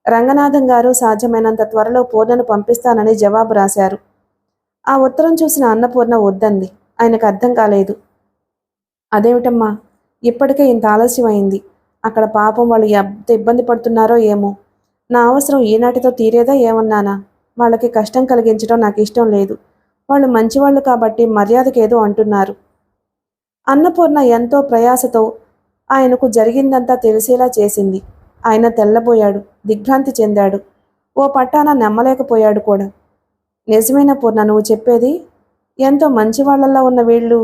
రంగనాథం గారు సాధ్యమైనంత త్వరలో పూర్ణను పంపిస్తానని జవాబు రాశారు. ఆ ఉత్తరం చూసిన అన్నపూర్ణ వద్దంది. ఆయనకు అర్థం కాలేదు. అదేమిటమ్మా, ఇప్పటికే ఇంత ఆలస్యమైంది. అక్కడ పాపం వాళ్ళు ఎంత ఇబ్బంది పడుతున్నారో ఏమో. నా అవసరం ఈనాటితో తీరేదా ఏమన్నానా? వాళ్ళకి కష్టం కలిగించడం నాకు ఇష్టం లేదు. వాళ్ళు మంచివాళ్ళు కాబట్టి మర్యాదకేదో అంటున్నారు. అన్నపూర్ణ ఎంతో ప్రయాసతో ఆయనకు జరిగిందంతా తెలిసేలా చేసింది. ఆయన తెల్లబోయాడు, దిగ్భ్రాంతి చెందాడు. ఓ పట్టాన నమ్మలేకపోయాడు కూడా. నిజమైన పూర్ణ నువ్వు చెప్పేది? ఎంతో మంచివాళ్లలా ఉన్న వీళ్ళు?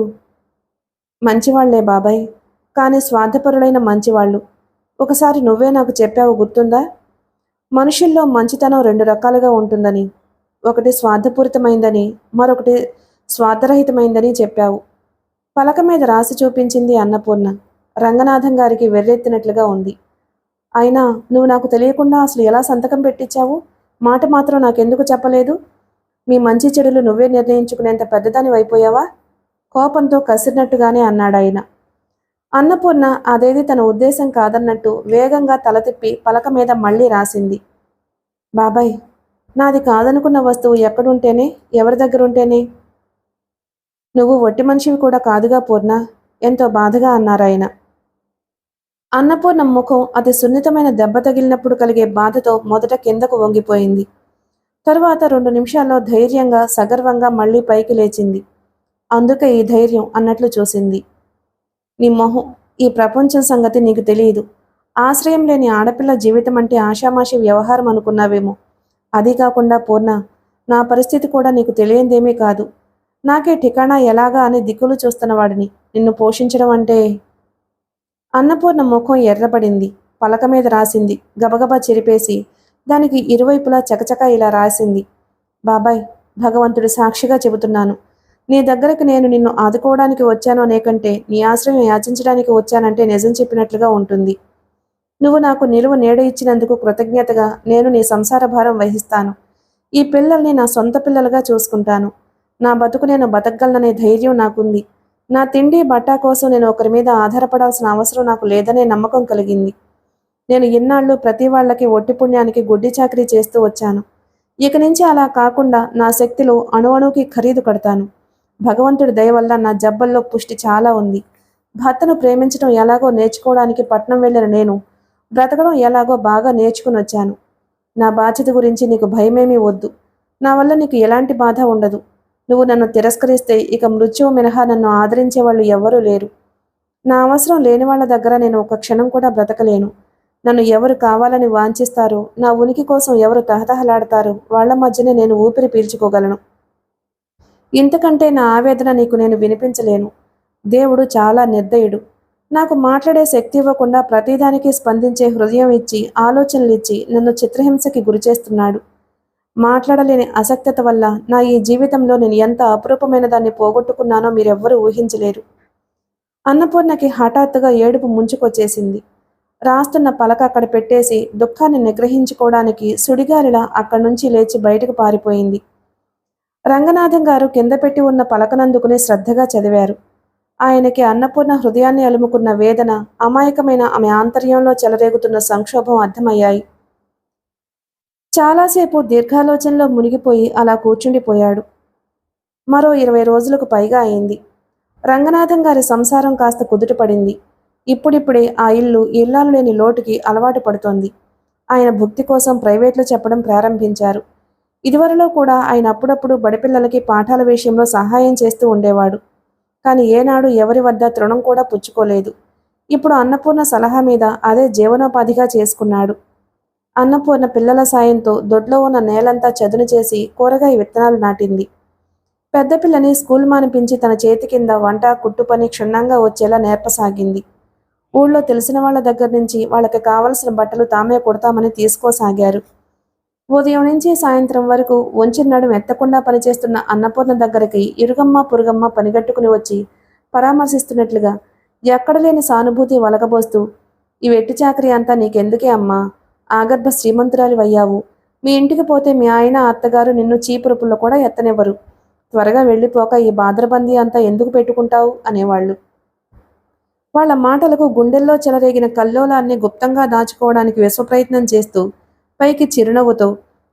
మంచివాళ్లే బాబాయ్, కానీ స్వార్థపరులైన మంచివాళ్ళు. ఒకసారి నువ్వే నాకు చెప్పావు, గుర్తుందా? మనుషుల్లో మంచితనం 2 రకాలుగా ఉంటుందని. ఒకటి స్వార్థపూరితమైందని, మరొకటి స్వార్థరహితమైందని చెప్పావు. పలక మీద రాసి చూపించింది అన్నపూర్ణ. రంగనాథం గారికి వెర్రెత్తినట్లుగా ఉంది. అయినా నువ్వు నాకు తెలియకుండా అసలు ఎలా సంతకం పెట్టించావు? మాట మాత్రం నాకెందుకు చెప్పలేదు? మీ మంచి చెడులు నువ్వే నిర్ణయించుకునేంత పెద్దదాని అయిపోయావా? కోపంతో కసిరినట్టుగానే అన్నాడాయన. అన్నపూర్ణ అదేది తన ఉద్దేశం కాదన్నట్టు వేగంగా తల తిప్పి పలక మీద మళ్ళీ రాసింది. బాబాయ్, నాది కాదనుకున్న వస్తువు ఎక్కడుంటేనే, ఎవరి దగ్గరుంటేనే? నువ్వు ఒట్టి మనిషివి కూడా కాదుగా పూర్ణ, ఎంతో బాధగా అన్నారాయన. అన్నపూర్ణ ముఖం అతి సున్నితమైన దెబ్బ తగిలినప్పుడు కలిగే బాధతో మొదట కిందకు వంగిపోయింది. తరువాత 2 నిమిషాల్లో ధైర్యంగా సగర్వంగా మళ్లీ పైకి లేచింది. అందుకే ఈ ధైర్యం అన్నట్లు చూసింది. నీ మొహం, ఈ ప్రపంచం సంగతి నీకు తెలియదు. ఆశ్రయం లేని ఆడపిల్ల జీవితం అంటే ఆషామాషి వ్యవహారం అనుకున్నావేమో. అది కాకుండా పూర్ణ, నా పరిస్థితి కూడా నీకు తెలియందేమీ కాదు. నాకే ఠికాణా ఎలాగా అని దిక్కులు చూస్తున్న వాడిని నిన్ను పోషించడం అంటే. అన్నపూర్ణ ముఖం ఎర్రబడింది. పలక మీద రాసింది గబగబా చెరిపేసి దానికి ఇరువైపులా చకచక ఇలా రాసింది. బాబాయ్, భగవంతుడి సాక్షిగా చెబుతున్నాను. నీ దగ్గరకు నేను నిన్ను ఆదుకోవడానికి వచ్చానో నేకంటే నీ ఆశ్రయం యాచించడానికి వచ్చానంటే నిజం చెప్పినట్లుగా ఉంటుంది. నువ్వు నాకు నిలువ నీడ ఇచ్చినందుకు కృతజ్ఞతగా నేను నీ సంసార భారం వహిస్తాను. ఈ పిల్లల్ని నా సొంత పిల్లలుగా చూసుకుంటాను. నా బతుకు నేను బతకగలననే ధైర్యం నాకుంది. నా తిండి బట్ట కోసం నేను ఒకరి మీద ఆధారపడాల్సిన అవసరం నాకు లేదనే నమ్మకం కలిగింది. నేను ఇన్నాళ్ళు ప్రతి వాళ్ళకి ఒట్టి పుణ్యానికి గుడ్డి చాకరీ చేస్తూ వచ్చాను. ఇక నుంచి అలా కాకుండా నా శక్తిలో అణువుకి ఖరీదు కడతాను. భగవంతుడి దయ వల్ల నా జబ్బల్లో పుష్టి చాలా ఉంది. భర్తను ప్రేమించడం ఎలాగో నేర్చుకోవడానికి పట్నం వెళ్ళిన నేను బ్రతకడం ఎలాగో బాగా నేర్చుకుని వచ్చాను. నా బాధ్యత గురించి నీకు భయమేమీ వద్దు. నా వల్ల నీకు ఎలాంటి బాధ ఉండదు. నువ్వు నన్ను తిరస్కరిస్తే ఇక మృత్యువు మినహా నన్ను ఆదరించే వాళ్ళు ఎవ్వరూ లేరు. నా అవసరం లేని వాళ్ళ దగ్గర నేను ఒక క్షణం కూడా బ్రతకలేను. నన్ను ఎవరు కావాలని వాంఛిస్తారో, నా ఉనికి కోసం ఎవరు తహతహలాడతారో వాళ్ళ మధ్యనే నేను ఊపిరి పీల్చుకోగలను. ఇంతకంటే నా ఆవేదన నీకు నేను వినిపించలేను. దేవుడు చాలా నిర్దయుడు. నాకు మాట్లాడే శక్తి ఇవ్వకుండా ప్రతిదానికి స్పందించే హృదయం ఇచ్చి, ఆలోచనలిచ్చి నన్ను చిత్రహింసకి గురిచేస్తున్నాడు. మాట్లాడలేని అసక్తత వల్ల నా ఈ జీవితంలో నేను ఎంత అపురూపమైన దాన్ని పోగొట్టుకున్నానో మీరెవ్వరూ ఊహించలేరు. అన్నపూర్ణకి హఠాత్తుగా ఏడుపు ముంచుకొచ్చేసింది. రాస్తున్న పలక అక్కడ పెట్టేసి దుఃఖాన్ని నిగ్రహించుకోవడానికి సుడిగాలిలా అక్కడి నుంచి లేచి బయటకు పారిపోయింది. రంగనాథం గారు కింద పెట్టి ఉన్న పలకనందుకుని శ్రద్ధగా చదివారు. ఆయనకి అన్నపూర్ణ హృదయాన్ని అలుముకున్న వేదన, అమాయకమైన ఆమె ఆంతర్యంలో చెలరేగుతున్న సంక్షోభం అర్థమయ్యాయి. చాలాసేపు దీర్ఘాలోచనలో మునిగిపోయి అలా కూర్చుండిపోయాడు. మరో 20 రోజులకు పైగా అయింది. రంగనాథం గారి సంసారం కాస్త కుదుటపడింది. ఇప్పుడిప్పుడే ఆ ఇల్లు ఇల్లాలు లేని లోటుకి అలవాటు పడుతోంది. ఆయన భుక్తి కోసం ప్రైవేట్లో చెప్పడం ప్రారంభించారు. ఇదివరలో కూడా ఆయన అప్పుడప్పుడు బడిపిల్లలకి పాఠాల విషయంలో సహాయం చేస్తూ ఉండేవాడు. కానీ ఏనాడు ఎవరి వద్ద తృణం కూడా పుచ్చుకోలేదు. ఇప్పుడు అన్నపూర్ణ సలహా మీద అదే జీవనోపాధిగా చేసుకున్నాడు. అన్నపూర్ణ పిల్లల సాయంతో దొడ్లో ఉన్న నేలంతా చదును చేసి కూరగాయ విత్తనాలు నాటింది. పెద్ద పిల్లని స్కూల్ మానిపించి తన చేతి కింద వంట, కుట్టు పని క్షుణ్ణంగా వచ్చేలా నేర్పసాగింది. ఊళ్ళో తెలిసిన వాళ్ళ దగ్గర నుంచి వాళ్ళకి కావలసిన బట్టలు తామే కుడతామని తీసుకోసాగారు. ఉదయం నుంచి సాయంత్రం వరకు వంచినడు ఎత్తకుండా పనిచేస్తున్న అన్నపూర్ణ దగ్గరికి ఇరుగమ్మ పురుగమ్మ పనిగట్టుకుని వచ్చి పరామర్శిస్తున్నట్లుగా ఎక్కడ లేని సానుభూతి వలకబోస్తూ, ఈ వెట్టి చాకరీ అంతా నీకెందుకే అమ్మా? ఆగర్భ శ్రీమంతురాలి వయ్యావు. మీ ఇంటికి పోతే మీ ఆయన అత్తగారు నిన్ను చీపురుపుల్లో కూడా ఎత్తనివ్వరు. త్వరగా వెళ్ళిపోక ఈ బాద్రబందీ అంతా ఎందుకు పెట్టుకుంటావు అనేవాళ్ళు. వాళ్ళ మాటలకు గుండెల్లో చెలరేగిన కల్లోలాన్ని గుప్తంగా దాచుకోవడానికి విశ్వప్రయత్నం చేస్తూ పైకి చిరునవ్వుతో,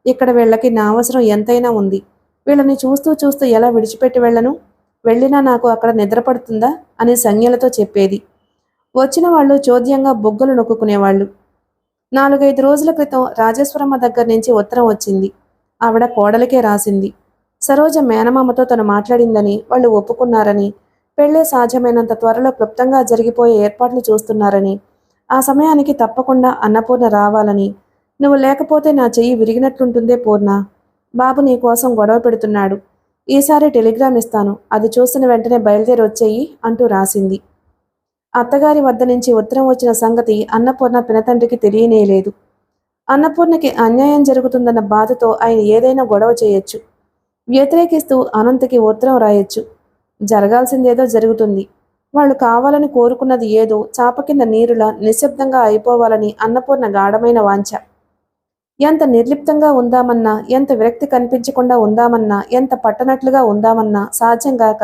ఇక్కడ వీళ్ళకి నా అవసరం ఎంతైనా ఉంది. వీళ్ళని చూస్తూ చూస్తూ ఎలా విడిచిపెట్టి వెళ్ళను? వెళ్ళినా నాకు అక్కడ నిద్రపడుతుందా అని సంజ్ఞలతో చెప్పేది. వచ్చిన వాళ్ళు చోద్యంగా బొగ్గలు నొక్కునేవాళ్ళు. 4-5 రోజుల క్రితం రాజేశ్వరమ్మ దగ్గర నుంచి ఉత్తరం వచ్చింది. ఆవిడ కోడలికే రాసింది. సరోజ మేనమామతో తను మాట్లాడిందని, వాళ్ళు ఒప్పుకున్నారని, పెళ్ళే సాధ్యమైనంత త్వరలో క్లుప్తంగా జరిగిపోయే ఏర్పాట్లు చూస్తున్నారని, ఆ సమయానికి తప్పకుండా అన్నపూర్ణ రావాలని, నువ్వు లేకపోతే నా చెయ్యి విరిగినట్లుంటుందే పూర్ణ. బాబు నీ కోసం గొడవ పెడుతున్నాడు. ఈసారి టెలిగ్రామ్ ఇస్తాను, అది చూసిన వెంటనే బయలుదేరి వచ్చేయి అంటూ రాసింది. అత్తగారి వద్ద నుంచి ఉత్తరం వచ్చిన సంగతి అన్నపూర్ణ పినతండ్రికి తెలియనేలేదు. అన్నపూర్ణకి అన్యాయం జరుగుతుందన్న బాధతో ఆయన ఏదైనా గొడవ చేయొచ్చు. వ్యతిరేకిస్తూ అనంతకి ఉత్తరం రాయొచ్చు. జరగాల్సిందేదో జరుగుతుంది. వాళ్ళు కావాలని కోరుకున్నది ఏదో చాప కింద నీరులా నిశ్శబ్దంగా అయిపోవాలని అన్నపూర్ణ గాఢమైన వాంఛ. ఎంత నిర్లిప్తంగా ఉందామన్నా, ఎంత విరక్తి కనిపించకుండా ఉందామన్నా, ఎంత పట్టనట్లుగా ఉందామన్నా సాధ్యం కాక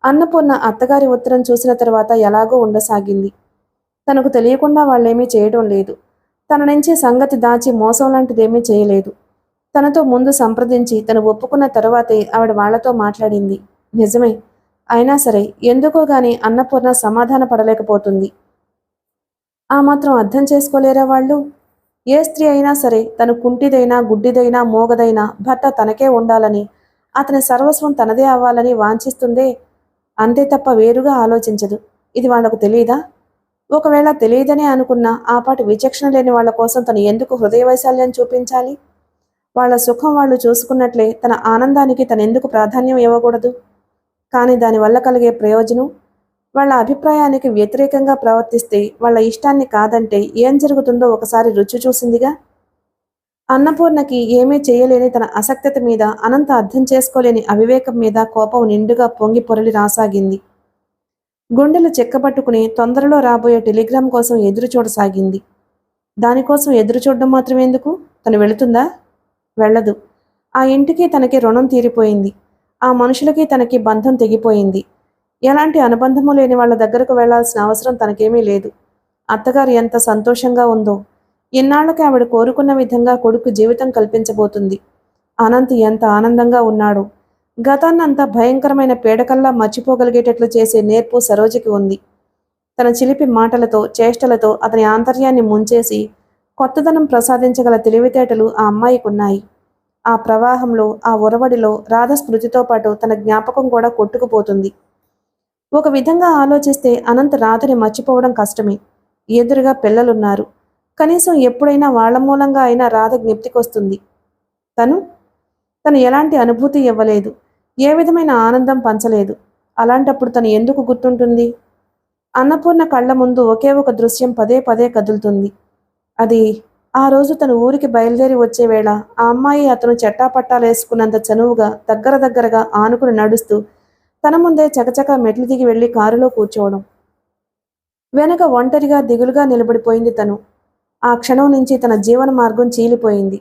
అన్నపూర్ణ అత్తగారి ఉత్తరం చూసిన తర్వాత ఎలాగో ఉండసాగింది. తనకు తెలియకుండా వాళ్ళేమీ చేయడం లేదు. తన నుంచి సంగతి దాచి మోసం లాంటిదేమీ చేయలేదు. తనతో ముందు సంప్రదించి తను ఒప్పుకున్న తరువాతే ఆవిడ వాళ్లతో మాట్లాడింది. నిజమే. అయినా సరే ఎందుకో గాని అన్నపూర్ణ సమాధాన పడలేకపోతుంది. ఆ మాత్రం అర్థం చేసుకోలేరా వాళ్ళు? ఏ స్త్రీ అయినా సరే తను కుంటిదైనా, గుడ్డిదైనా, మోగదైనా భర్త తనకే ఉండాలని, అతని సర్వస్వం తనదే అవ్వాలని వాంఛిస్తుందే. అంతే తప్ప వేరుగా ఆలోచించదు. ఇది వాళ్లకు తెలియదా? ఒకవేళ తెలియదనే అనుకున్నా ఆ పాటి విచక్షణ లేని వాళ్ల కోసం తను ఎందుకు హృదయ వైశాల్యం చూపించాలి? వాళ్ల సుఖం వాళ్ళు చూసుకున్నట్లే తన ఆనందానికి తనెందుకు ప్రాధాన్యం ఇవ్వకూడదు? కానీ దానివల్ల కలిగే ప్రయోజనం? వాళ్ళ అభిప్రాయానికి వ్యతిరేకంగా ప్రవర్తిస్తే, వాళ్ళ ఇష్టాన్ని కాదంటే ఏం జరుగుతుందో ఒకసారి రుచి చూసిందిగా. అన్నపూర్ణకి ఏమీ చేయలేని తన అసక్తత మీద, అనంత అర్థం చేసుకోలేని అవివేకం మీద కోపం నిండుగా పొంగి పొరలి రాసాగింది. గుండెలు చెక్కబట్టుకుని తొందరలో రాబోయే టెలిగ్రామ్ కోసం ఎదురు చూడసాగింది. దానికోసం ఎదురు చూడడం మాత్రం ఎందుకు? తను వెళుతుందా? వెళ్ళదు. ఆ ఇంటికి తనకి రుణం తీరిపోయింది. ఆ మనుషులకి తనకి బంధం తెగిపోయింది. ఎలాంటి అనుబంధము లేని వాళ్ళ దగ్గరకు వెళ్లాల్సిన అవసరం తనకేమీ లేదు. అత్తగారు ఎంత సంతోషంగా ఉందో. ఇన్నాళ్లకి ఆవిడ కోరుకున్న విధంగా కొడుకు జీవితం కల్పించబోతుంది. అనంత్ ఎంత ఆనందంగా ఉన్నాడు. గతాన్నంతా భయంకరమైన పీడకల్లా మర్చిపోగలిగేటట్లు చేసే నేర్పు సరోజకి ఉంది. తన చిలిపి మాటలతో, చేష్టలతో అతని ఆంతర్యాన్ని ముంచేసి కొత్తదనం ప్రసాదించగల తెలివితేటలు ఆ అమ్మాయికున్నాయి. ఆ ప్రవాహంలో, ఆ ఒరవడిలో రాధ స్మృతితో పాటు తన జ్ఞాపకం కూడా కొట్టుకుపోతుంది. ఒక విధంగా ఆలోచిస్తే అనంత్ రాధని మర్చిపోవడం కష్టమే. ఎదురుగా పిల్లలున్నారు. కనీసం ఎప్పుడైనా వాళ్ళ మూలంగా అయినా రాధ జ్ఞప్తికొస్తుంది. తను తను ఎలాంటి అనుభూతి ఇవ్వలేదు. ఏ విధమైన ఆనందం పంచలేదు. అలాంటప్పుడు తను ఎందుకు గుర్తుంటుంది? అన్నపూర్ణ కళ్ళ ముందు ఒకే ఒక దృశ్యం పదే పదే కదులుతుంది. అది ఆ రోజు తను ఊరికి బయలుదేరి వచ్చే వేళ ఆ అమ్మాయి అతను చెట్టాపట్టాలేసుకున్నంత చనువుగా దగ్గర దగ్గరగా ఆనుకుని నడుస్తూ తన ముందే చకచకా మెట్లు దిగి వెళ్లి కారులో కూర్చోవడం. వెనక ఒంటరిగా దిగులుగా నిలబడిపోయింది తను. ఆ క్షణం నుంచి తన జీవన మార్గం చీలిపోయింది.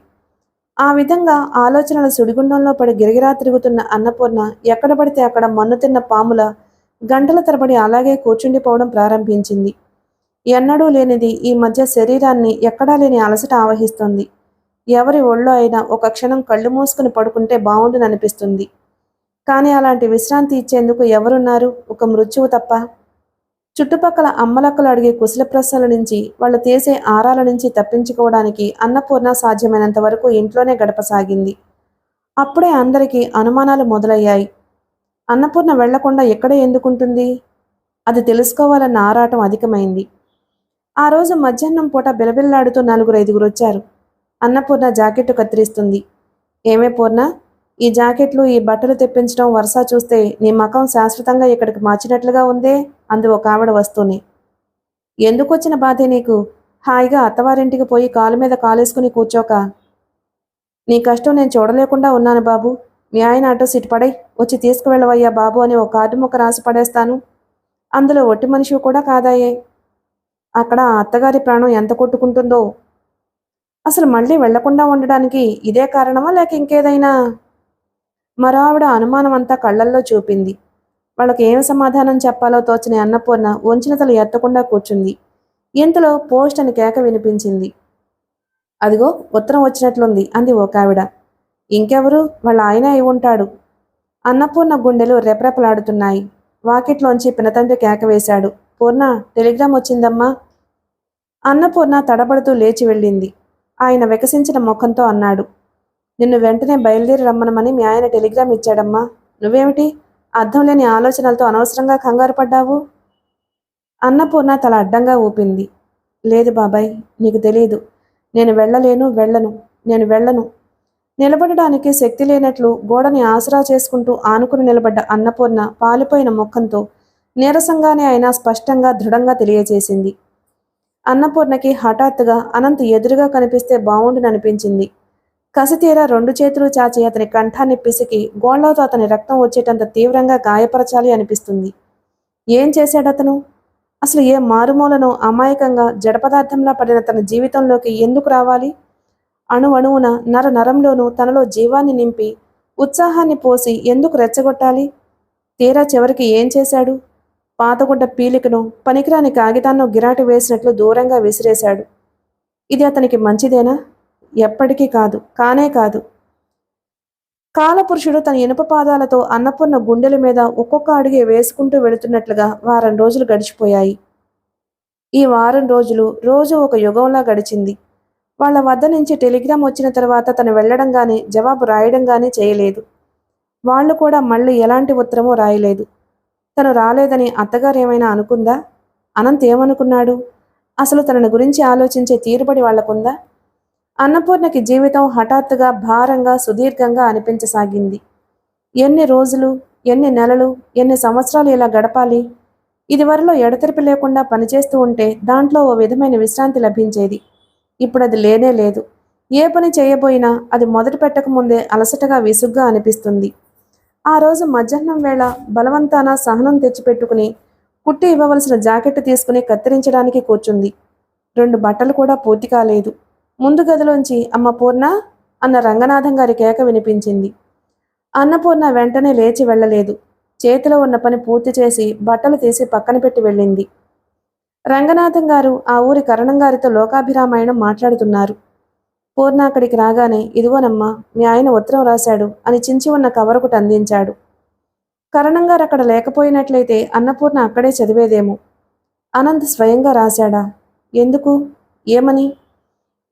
ఆ విధంగా ఆలోచనల సుడిగుండంలో పడి గిరగిరా తిరుగుతున్న అన్నపూర్ణ ఎక్కడ పడితే అక్కడ మన్ను తిన్న పాముల గంటల తరబడి అలాగే కూర్చుండిపోవడం ప్రారంభించింది. ఎన్నడూ లేనిది ఈ మధ్య శరీరాన్ని ఎక్కడా లేని అలసట ఆవహిస్తోంది. ఎవరి ఒళ్ళో అయినా ఒక క్షణం కళ్ళు మూసుకుని పడుకుంటే బావుండుననిపిస్తుంది. కానీ అలాంటి విశ్రాంతి ఇచ్చేందుకు ఎవరున్నారు? ఒక మృత్యువు తప్ప. చుట్టుపక్కల అమ్మలక్కలు అడిగే కుశల ప్రశ్నల నుంచి, వాళ్ళు తీసే ఆరాల నుంచి తప్పించుకోవడానికి అన్నపూర్ణ సాధ్యమైనంత వరకు ఇంట్లోనే గడపసాగింది. అప్పుడే అందరికీ అనుమానాలు మొదలయ్యాయి. అన్నపూర్ణ వెళ్లకుండా ఎక్కడ ఎందుకుంటుంది? అది తెలుసుకోవాలన్న ఆరాటం అధికమైంది. ఆ రోజు మధ్యాహ్నం పూట బిలబిల్లాడుతూ 4-5 వచ్చారు. అన్నపూర్ణ జాకెట్టు కత్తిరిస్తుంది. ఏమే పూర్ణ, ఈ జాకెట్లు, ఈ బట్టలు తెప్పించడం వరుస చూస్తే నీ మకం శాశ్వతంగా ఇక్కడికి మార్చినట్లుగా ఉందే అంది ఒక ఆవిడ వస్తూనే. ఎందుకొచ్చిన బాధే నీకు? హాయిగా అత్తవారింటికి పోయి కాలు మీద కాలేసుకుని కూర్చోక. నీ కష్టం నేను చూడలేకుండా ఉన్నాను బాబు. మీ ఆయన అటో సిటి పడై వచ్చి తీసుకువెళ్ళవయ్యా బాబు అని ఓ కార్డు ముక్క రాసి పడేస్తాను. అందులో ఒట్టి మనిషివి కూడా కాదాయే. అక్కడ ఆ అత్తగారి ప్రాణం ఎంత కొట్టుకుంటుందో. అసలు మళ్ళీ వెళ్లకుండా ఉండడానికి ఇదే కారణమా లేక ఇంకేదైనా? మరో ఆవిడ అనుమానం అంతా కళ్లల్లో చూపింది. వాళ్ళకి ఏం సమాధానం చెప్పాలో తోచని అన్నపూర్ణ వంచిన తల ఎత్తకుండా కూర్చుంది. ఇంతలో పోస్ట్ అని కేక వినిపించింది. అదిగో ఉత్తరం వచ్చినట్లుంది అంది ఓకావిడ. ఇంకెవరు? వాళ్ళ ఆయన అయి ఉంటాడు. అన్నపూర్ణ గుండెలు రెపరెపలాడుతున్నాయి. వాకిట్లోంచి పినతండ్రి కేక వేశాడు. పూర్ణ, టెలిగ్రామ్ వచ్చిందమ్మా. అన్నపూర్ణ తడబడుతూ లేచి వెళ్ళింది. ఆయన వికసించిన ముఖంతో అన్నాడు. నిన్ను వెంటనే బయలుదేరి రమ్మనమని మీ ఆయన టెలిగ్రామ్ ఇచ్చాడమ్మా. నువ్వేమిటి అర్థం లేని ఆలోచనలతో అనవసరంగా కంగారు పడ్డావు? అన్నపూర్ణ తల అడ్డంగా ఊపింది. లేదు బాబాయ్, నీకు తెలీదు. నేను వెళ్ళను. నిలబడడానికి శక్తి లేనట్లు గోడని ఆసరా చేసుకుంటూ ఆనుకుని నిలబడ్డ అన్నపూర్ణ పాలిపోయిన ముఖంతో నీరసంగానే అయినా స్పష్టంగా దృఢంగా తెలియజేసింది. అన్నపూర్ణకి హఠాత్తుగా అనంత్ ఎదురుగా కనిపిస్తే బావుండుననిపించింది. కసితీరా 2 చేతులు చాచి అతని కంఠాన్ని పిసికి గోళ్లతో అతని రక్తం వచ్చేటంత తీవ్రంగా గాయపరచాలి అనిపిస్తుంది. ఏం చేశాడతను? అసలు ఏ మారుమూలను అమాయకంగా జడపదార్థంలా పడిన తన జీవితంలోకి ఎందుకు రావాలి? అణువణువున నర నరంలోనూ తనలో జీవాన్ని నింపి ఉత్సాహాన్ని పోసి ఎందుకు రెచ్చగొట్టాలి? తీరా చివరికి ఏం చేశాడు? పాతగుడ్డ పీలికను, పనికిరాని కాగితాన్నో గిరాటి వేసినట్లు దూరంగా విసిరేశాడు. ఇది అతనికి మంచిదేనా? ఎప్పటికీ కాదు, కానే కాదు. కాలపురుషుడు తన ఇనుప పాదాలతో అన్నపూర్ణ గుండెల మీద ఒక్కొక్క అడుగే వేసుకుంటూ వెళుతున్నట్లుగా వారం రోజులు గడిచిపోయాయి. ఈ వారం రోజులు రోజు ఒక యుగంలా గడిచింది. వాళ్ళ వద్ద నుంచి టెలిగ్రామ్ వచ్చిన తర్వాత తను వెళ్లడం గాని జవాబు రాయడం గాని చేయలేదు. వాళ్లు కూడా మళ్ళీ ఎలాంటి ఉత్తరమూ రాయలేదు. తను రాలేదని అత్తగారేమైనా అనుకుందా? అనంత్ ఏమనుకున్నాడు? అసలు తనని గురించి ఆలోచించే తీరుబడి వాళ్లకుందా? అన్నపూర్ణకి జీవితం హఠాత్తుగా భారంగా సుదీర్ఘంగా అనిపించసాగింది. ఎన్ని రోజులు, ఎన్ని నెలలు, ఎన్ని సంవత్సరాలు ఇలా గడపాలి? ఇదివరలో ఎడతెరిపి లేకుండా పనిచేస్తూ ఉంటే దాంట్లో ఓ విధమైన విశ్రాంతి లభించేది. ఇప్పుడు అది లేనే లేదు. ఏ పని చేయబోయినా అది మొదలు పెట్టకముందే అలసటగా విసుగ్గా అనిపిస్తుంది. ఆ రోజు మధ్యాహ్నం వేళ బలవంతాన సహనం తెచ్చిపెట్టుకుని కుట్టి ఇవ్వవలసిన జాకెట్టు తీసుకుని కత్తిరించడానికి కూర్చుంది. 2 బట్టలు కూడా పూర్తి కాలేదు. ముందు గదిలోంచి అమ్మ పూర్ణ అన్న రంగనాథం గారి కేక వినిపించింది. అన్నపూర్ణ వెంటనే లేచి వెళ్ళలేదు. చేతిలో ఉన్న పని పూర్తి చేసి బట్టలు తీసి పక్కన పెట్టి వెళ్ళింది. రంగనాథం గారు ఆ ఊరి కరణం గారితో లోకాభిరామాయణం మాట్లాడుతున్నారు. పూర్ణ అక్కడికి రాగానే ఇదిగోనమ్మా మీ ఆయన ఉత్తరం రాశాడు అని చించి ఉన్న కవర్ ఒకటి అందించాడు. కరణం గారు అక్కడ లేకపోయినట్లయితే అన్నపూర్ణ అక్కడే చదివేదేమో. అనంత్ స్వయంగా రాశాడా? ఎందుకు? ఏమని?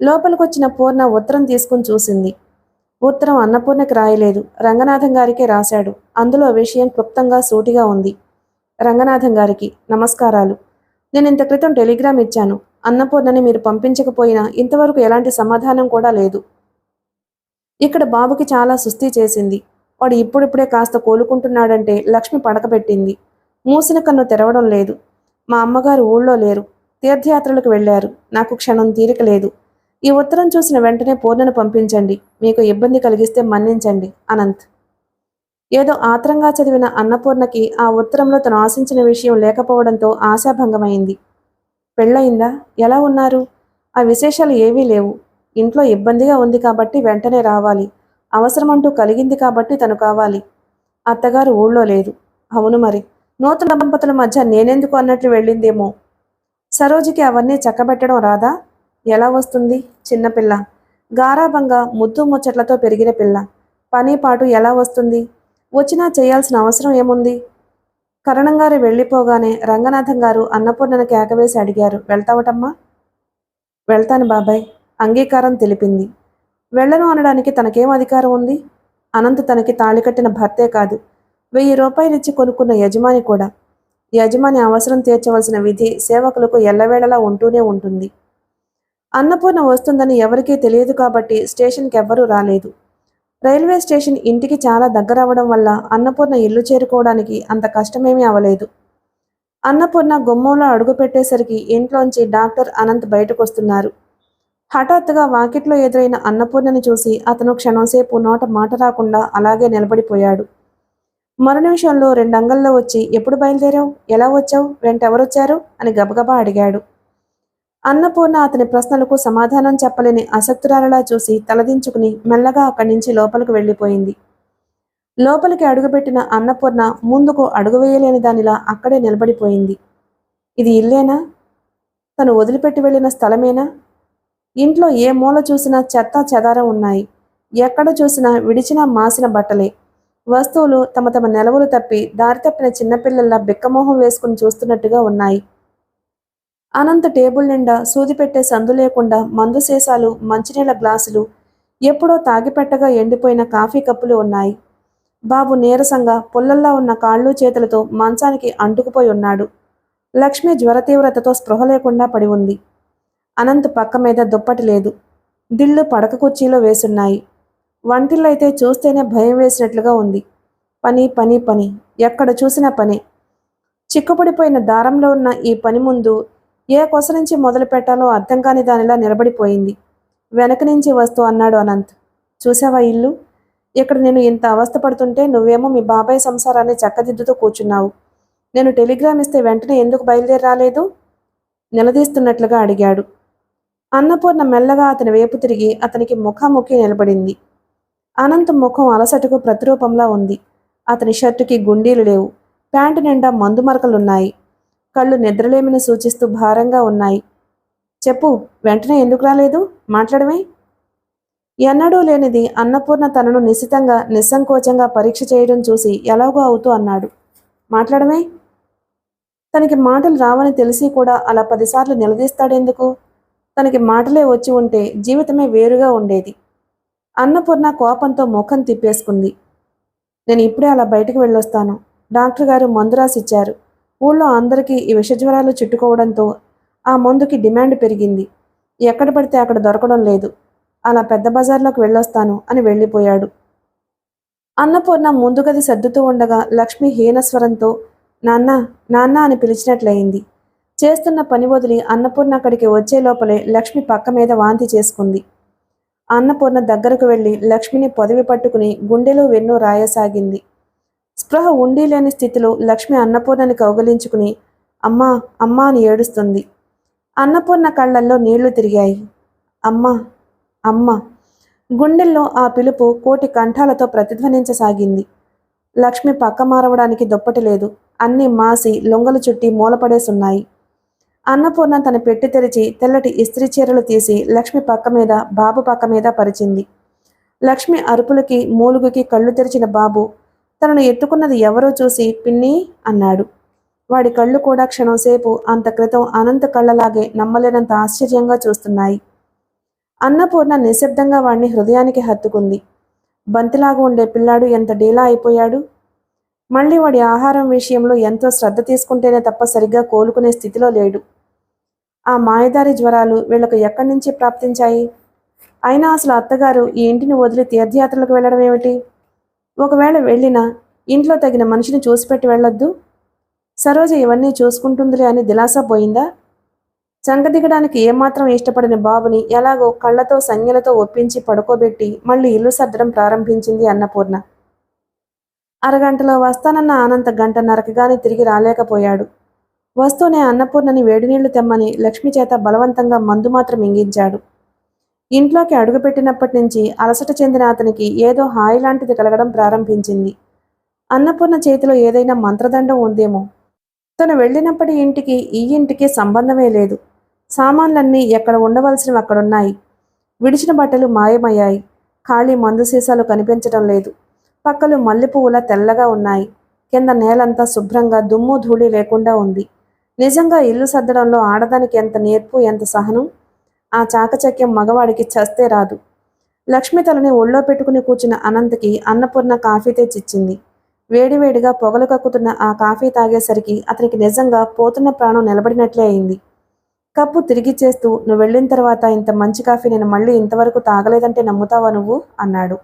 లోపలికొచ్చిన పూర్ణ ఉత్తరం తీసుకుని చూసింది. ఉత్తరం అన్నపూర్ణకి రాయలేదు, రంగనాథం గారికే రాశాడు. అందులో విషయం క్లుప్తంగా సూటిగా ఉంది. రంగనాథం గారికి నమస్కారాలు. నేను ఇంత క్రితం టెలిగ్రామ్ ఇచ్చాను. అన్నపూర్ణని మీరు పంపించకపోయినా ఇంతవరకు ఎలాంటి సమాధానం కూడా లేదు. ఇక్కడ బాబుకి చాలా సుస్థి చేసింది. వాడు ఇప్పుడిప్పుడే కాస్త కోలుకుంటున్నాడంటే లక్ష్మి పడకబెట్టింది. మూసిన కన్ను తెరవడం లేదు. మా అమ్మగారు ఊళ్ళో లేరు, తీర్థయాత్రలకు వెళ్లారు. నాకు క్షణం తీరిక లేదు. ఈ ఉత్తరం చూసిన వెంటనే పూర్ణను పంపించండి. మీకు ఇబ్బంది కలిగిస్తే మన్నించండి. అనంత్. ఏదో ఆత్రంగా చదివిన అన్నపూర్ణకి ఆ ఉత్తరంలో తను ఆశించిన విషయం లేకపోవడంతో ఆశాభంగమైంది. పెళ్ళయిందా? ఎలా ఉన్నారు? ఆ విశేషాలు ఏవీ లేవు. ఇంట్లో ఇబ్బందిగా ఉంది కాబట్టి వెంటనే రావాలి. అవసరమంటూ కలిగింది కాబట్టి తను కావాలి. అత్తగారు ఊళ్ళో లేదు. అవును మరి. నూతన దంపతుల మధ్య నేనెందుకు అన్నట్లు వెళ్ళిందేమో. సరోజికి అవన్నీ చక్కబెట్టడం రాదా? ఎలా వస్తుంది? చిన్నపిల్ల. గారాబంగా ముద్దు ముచ్చట్లతో పెరిగిన పిల్ల. పని పాటు ఎలా వస్తుంది? వచ్చినా చేయాల్సిన అవసరం ఏముంది? కరణంగారు వెళ్ళిపోగానే రంగనాథం గారు అన్నపూర్ణను కేకవేసి అడిగారు, వెళ్తావటమ్మా? వెళ్తాను బాబాయ్. అంగీకారం తెలిపింది. వెళ్లను అనడానికి తనకేం అధికారం ఉంది? అనంత్ తనకి తాళికట్టిన భర్తే కాదు, 1000 రూపాయలిచ్చి కొనుక్కున్న యజమాని కూడా. యజమాని అవసరం తీర్చవలసిన విధి సేవకులకు ఎల్లవేళలా ఉంటూనే ఉంటుంది. అన్నపూర్ణ వస్తుందని ఎవరికీ తెలియదు కాబట్టి స్టేషన్కి ఎవ్వరూ రాలేదు. రైల్వే స్టేషన్ ఇంటికి చాలా దగ్గరవడం వల్ల అన్నపూర్ణ ఇల్లు చేరుకోవడానికి అంత కష్టమేమీ అవలేదు. అన్నపూర్ణ గుమ్మంలో అడుగుపెట్టేసరికి ఇంట్లోంచి డాక్టర్ అనంత్ బయటకొస్తున్నారు. హఠాత్తుగా వాకిట్లో ఎదురైన అన్నపూర్ణని చూసి అతను క్షణంసేపు నోట మాట రాకుండా అలాగే నిలబడిపోయాడు. మరు నిమిషంలో 2 అంగల్లో వచ్చి, ఎప్పుడు బయలుదేరావు? ఎలా వచ్చావు? వెంటెవరొచ్చారు? అని గబగబా అడిగాడు. అన్నపూర్ణ అతని ప్రశ్నలకు సమాధానం చెప్పలేని అసక్తురాలలా చూసి తలదించుకుని మెల్లగా అక్కడి నుంచి లోపలికి వెళ్ళిపోయింది. లోపలికి అడుగుపెట్టిన అన్నపూర్ణ ముందుకు అడుగు వేయలేని దానిలా అక్కడే నిలబడిపోయింది. ఇది ఇల్లేనా? తను వదిలిపెట్టి వెళ్ళిన స్థలమేనా? ఇంట్లో ఏ మూల చూసినా చెత్త చెదారం ఉన్నాయి. ఎక్కడ చూసినా విడిచిన మాసిన బట్టలే. వస్తువులు తమ తమ నెలవులు తప్పి దారి తప్పిన చిన్నపిల్లల్లా బిక్కమోహం వేసుకుని చూస్తున్నట్టుగా ఉన్నాయి. అనంత టేబుల్ నిండా సూది పెట్టే సందు లేకుండా మందు సీసాలు, మంచినీళ్ల గ్లాసులు, ఎప్పుడో తాగిపెట్టగా ఎండిపోయిన కాఫీ కప్పులు ఉన్నాయి. బాబు నీరసంగా పుల్లల్లా ఉన్న కాళ్ళు చేతులతో మంచానికి అంటుకుపోయి ఉన్నాడు. లక్ష్మి జ్వర తీవ్రతతో స్పృహ లేకుండా పడి ఉంది. అనంత్ పక్క మీద దుప్పటి లేదు. దిళ్ళు పడక కుర్చీలో వేసున్నాయి. వంటిల్లైతే చూస్తేనే భయం వేసినట్లుగా ఉంది. పని పని పని, ఎక్కడ చూసినా పని. చిక్కుపడిపోయిన దారంలో ఉన్న ఈ పని ముందు ఏ కొస నుంచి మొదలు పెట్టాలో అర్థం కాని దానిలా నిలబడిపోయింది. వెనక నుంచి వస్తూ అన్నాడు అనంత్, చూసావా ఇల్లు? ఇక్కడ నేను ఇంత అవస్థ పడుతుంటే నువ్వేమో మీ బాబాయ్ సంసారాన్ని చక్కదిద్దుతూ కూర్చున్నావు. నేను టెలిగ్రామ్ ఇస్తే వెంటనే ఎందుకు బయలుదేరి రాలేదు? నిలదీస్తున్నట్లుగా అడిగాడు. అన్నపూర్ణ మెల్లగా అతని వైపు తిరిగి అతనికి ముఖాముఖి నిలబడింది. అనంత్ ముఖం అలసటకు ప్రతిరూపంలా ఉంది. అతని షర్టుకి గుండీలు లేవు. ప్యాంటు నిండా మందు మరకలున్నాయి. కళ్ళు నిద్రలేమిని సూచిస్తూ భారంగా ఉన్నాయి. చెప్పు, వెంటనే ఎందుకు రాలేదు? మాట్లాడమే. ఎన్నడూ లేనిది అన్నపూర్ణ తనను నిశితంగా నిస్సంకోచంగా పరీక్ష చేయడం చూసి ఎలాగో అవుతూ అన్నాడు, మాట్లాడమే. తనకి మాటలు రావని తెలిసి కూడా అలా 10 సార్లు నిలదీస్తాడెందుకు? తనకి మాటలే వచ్చి ఉంటే జీవితమే వేరుగా ఉండేది. అన్నపూర్ణ కోపంతో ముఖం తిప్పేసుకుంది. నేను ఇప్పుడే అలా బయటకు వెళ్ళొస్తాను. డాక్టర్ గారు మందు రాసిచ్చారు. ఊళ్ళో అందరికీ ఈ విషజ్వరాలు చుట్టుకోవడంతో ఆ మందుకి డిమాండ్ పెరిగింది. ఎక్కడ పడితే అక్కడ దొరకడం లేదు. అలా పెద్ద బజార్లోకి వెళ్ళొస్తాను అని వెళ్ళిపోయాడు. అన్నపూర్ణ ముందు గది సర్దుతూ ఉండగా లక్ష్మి హీనస్వరంతో నాన్న నాన్న అని పిలిచినట్లయింది. చేస్తున్న పని వదిలి అన్నపూర్ణ అక్కడికి వచ్చే లోపలే లక్ష్మి పక్క మీద వాంతి చేసుకుంది. అన్నపూర్ణ దగ్గరకు వెళ్ళి లక్ష్మిని పొదివి పట్టుకుని గుండెలో వెన్ను రాయసాగింది. స్పృహ ఉండి లేని స్థితిలో లక్ష్మి అన్నపూర్ణని కౌగలించుకుని అమ్మా అమ్మా అని ఏడుస్తుంది. అన్నపూర్ణ కళ్ళల్లో నీళ్లు తిరిగాయి. అమ్మా అమ్మ. గుండెల్లో ఆ పిలుపు కోటి కంఠాలతో ప్రతిధ్వనించసాగింది. లక్ష్మి పక్క మారవడానికి దుప్పటి లేదు. అన్నీ మాసి లొంగలు చుట్టి మూలపడేసున్నాయి. అన్నపూర్ణ తన పెట్టి తెరిచి తెల్లటి ఇస్త్రీ చీరలు తీసి లక్ష్మి పక్క మీద బాబు పక్క మీద పరిచింది. లక్ష్మి అరుపులకి మూలుగుకి కళ్ళు తెరిచిన బాబు తనను ఎత్తుకున్నది ఎవరో చూసి పిన్ని అన్నాడు. వాడి కళ్ళు కూడా క్షణంసేపు అంత క్రితం అనంత కళ్ళలాగే నమ్మలేనంత ఆశ్చర్యంగా చూస్తున్నాయి. అన్నపూర్ణ నిశ్శబ్దంగా వాడిని హృదయానికి హత్తుకుంది. బంతిలాగా ఉండే పిల్లాడు ఎంత డీలా అయిపోయాడు. మళ్ళీ వాడి ఆహారం విషయంలో ఎంతో శ్రద్ధ తీసుకుంటేనే తప్ప సరిగ్గా కోలుకునే స్థితిలో లేడు. ఆ మాయదారి జ్వరాలు వీళ్లకు ఎక్కడి నుంచి ప్రాప్తించాయి? అయినా అసలు అత్తగారు ఈ ఇంటిని వదిలి తీర్థయాత్రలకు వెళ్ళడం ఏమిటి? ఒకవేళ వెళ్ళినా ఇంట్లో తగిన మనిషిని చూసిపెట్టి వెళ్ళొద్దు. సరోజ ఇవన్నీ చూసుకుంటుందిలే అని దిలాసా పోయిందా? సంగదిగడానికి ఏమాత్రం ఇష్టపడిన బాబుని ఎలాగో కళ్లతో సంజ్ఞలతో ఒప్పించి పడుకోబెట్టి మళ్ళీ ఇల్లు సర్దడం ప్రారంభించింది అన్నపూర్ణ. అరగంటలో వస్తానన్న అనంత గంటన్నరకు గాని తిరిగి రాలేకపోయాడు. వస్తూనే అన్నపూర్ణని వేడినీళ్లు తెమ్మని లక్ష్మి చేత బలవంతంగా మందు మాత్రం మింగించాడు. ఇంట్లోకి అడుగుపెట్టినప్పటి నుంచి అలసట చెందిన అతనికి ఏదో హాయి లాంటిది కలగడం ప్రారంభించింది. అన్నపూర్ణ చేతిలో ఏదైనా మంత్రదండం ఉందేమో. తను వెళ్ళినప్పటి ఇంటికి ఈ ఇంటికి సంబంధమే లేదు. సామాన్లన్నీ ఎక్కడ ఉండవలసినవి అక్కడున్నాయి. విడిచిన బట్టలు మాయమయ్యాయి. ఖాళీ మందు సీసాలు కనిపించడం లేదు. పక్కలు మల్లెపువ్వుల తెల్లగా ఉన్నాయి. కింద నేలంతా శుభ్రంగా దుమ్ము ధూళి లేకుండా ఉంది. నిజంగా ఇల్లు సర్దడంలో ఆడదానికి ఎంత నేర్పు, ఎంత సహనం! ఆ చాకచక్యం మగవాడికి చస్తే రాదు. లక్ష్మి తలని ఒళ్ళో పెట్టుకుని కూర్చున్న అనంతకి అన్నపూర్ణ కాఫీ తెచ్చిచ్చింది. వేడివేడిగా పొగలు కక్కుతున్న ఆ కాఫీ తాగేసరికి అతనికి నిజంగా పోతున్న ప్రాణం నిలబడినట్లే అయింది. కప్పు తిరిగిచ్చేస్తూ, నువ్వు వెళ్ళిన తర్వాత ఇంత మంచి కాఫీ నేను మళ్ళీ ఇంతవరకు తాగలేదంటే నమ్ముతావా నువ్వు? అన్నాడు.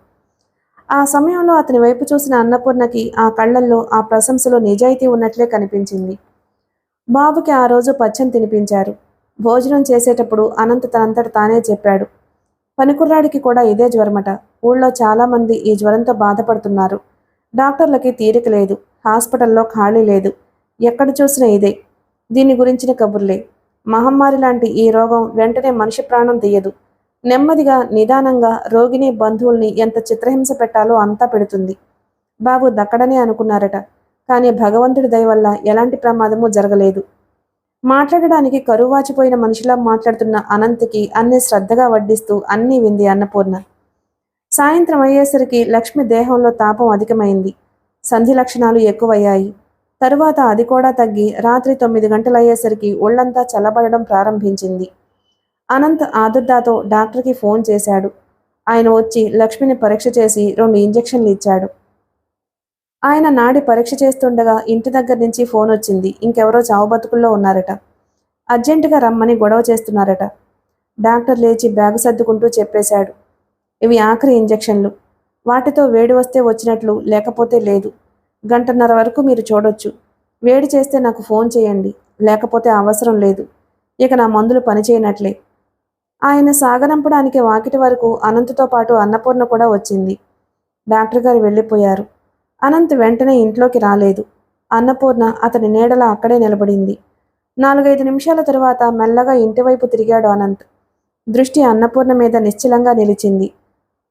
ఆ సమయంలో అతని వైపు చూసిన అన్నపూర్ణకి ఆ కళ్లల్లో, ఆ ప్రశంసలో నిజాయితీ ఉన్నట్లే కనిపించింది. బాబుకి ఆ రోజు పచ్చం తినిపించారు. భోజనం చేసేటప్పుడు అనంత్ తనంతట తానే చెప్పాడు, పనికుర్రాడికి కూడా ఇదే జ్వరమట. ఊళ్ళో చాలామంది ఈ జ్వరంతో బాధపడుతున్నారు. డాక్టర్లకి తీరిక లేదు. హాస్పిటల్లో ఖాళీ లేదు. ఎక్కడ చూసినా ఇదే. దీని గురించిన కబుర్లే. మహమ్మారి లాంటి ఈ రోగం వెంటనే మనిషి ప్రాణం తీయదు. నెమ్మదిగా, నిదానంగా రోగిని, బంధువుల్ని ఎంత చిత్రహింస పెట్టాలో అంతా పెడుతుంది. బాబు దక్కడనే అనుకున్నారట. కానీ భగవంతుడి దయ వల్ల ఎలాంటి ప్రమాదమూ జరగలేదు. మాట్లాడడానికి కరువాచిపోయిన మనిషిలా మాట్లాడుతున్న అనంత్కి అన్ని శ్రద్ధగా వడ్డిస్తూ అన్నీ వింది అన్నపూర్ణ. సాయంత్రం అయ్యేసరికి లక్ష్మి దేహంలో తాపం అధికమైంది. సంధి లక్షణాలు ఎక్కువయ్యాయి. తరువాత అది కూడా తగ్గి రాత్రి 9 గంటలయ్యేసరికి ఒళ్లంతా చల్లబడడం ప్రారంభించింది. అనంత్ ఆదుర్దాతో డాక్టర్కి ఫోన్ చేశాడు. ఆయన వచ్చి లక్ష్మిని పరీక్ష చేసి 2 ఇంజెక్షన్లు ఇచ్చాడు. ఆయన నాడి పరీక్ష చేస్తుండగా ఇంటి దగ్గర నుంచి ఫోన్ వచ్చింది. ఇంకెవరో చావు బతుకుల్లో ఉన్నారట. అర్జెంటుగా రమ్మని గొడవ చేస్తున్నారట. డాక్టర్ లేచి బ్యాగు సర్దుకుంటూ చెప్పేశాడు, ఇవి ఆఖరి ఇంజెక్షన్లు. వాటితో వేడి వస్తే వచ్చినట్లు, లేకపోతే లేదు. 1:30 వరకు మీరు చూడొచ్చు. వేడి చేస్తే నాకు ఫోన్ చేయండి. లేకపోతే అవసరం లేదు. ఇక నా మందులు పనిచేయనట్లే. ఆయన సాగనంపడానికి వాకిటి వరకు అనంత్తో పాటు అన్నపూర్ణ కూడా వచ్చింది. డాక్టర్ గారు వెళ్ళిపోయారు. అనంత్ వెంటనే ఇంట్లోకి రాలేదు. అన్నపూర్ణ అతని నీడలా అక్కడే నిలబడింది. 4-5 నిమిషాల తరువాత మెల్లగా ఇంటివైపు తిరిగాడు అనంత్. దృష్టి అన్నపూర్ణ మీద నిశ్చలంగా నిలిచింది.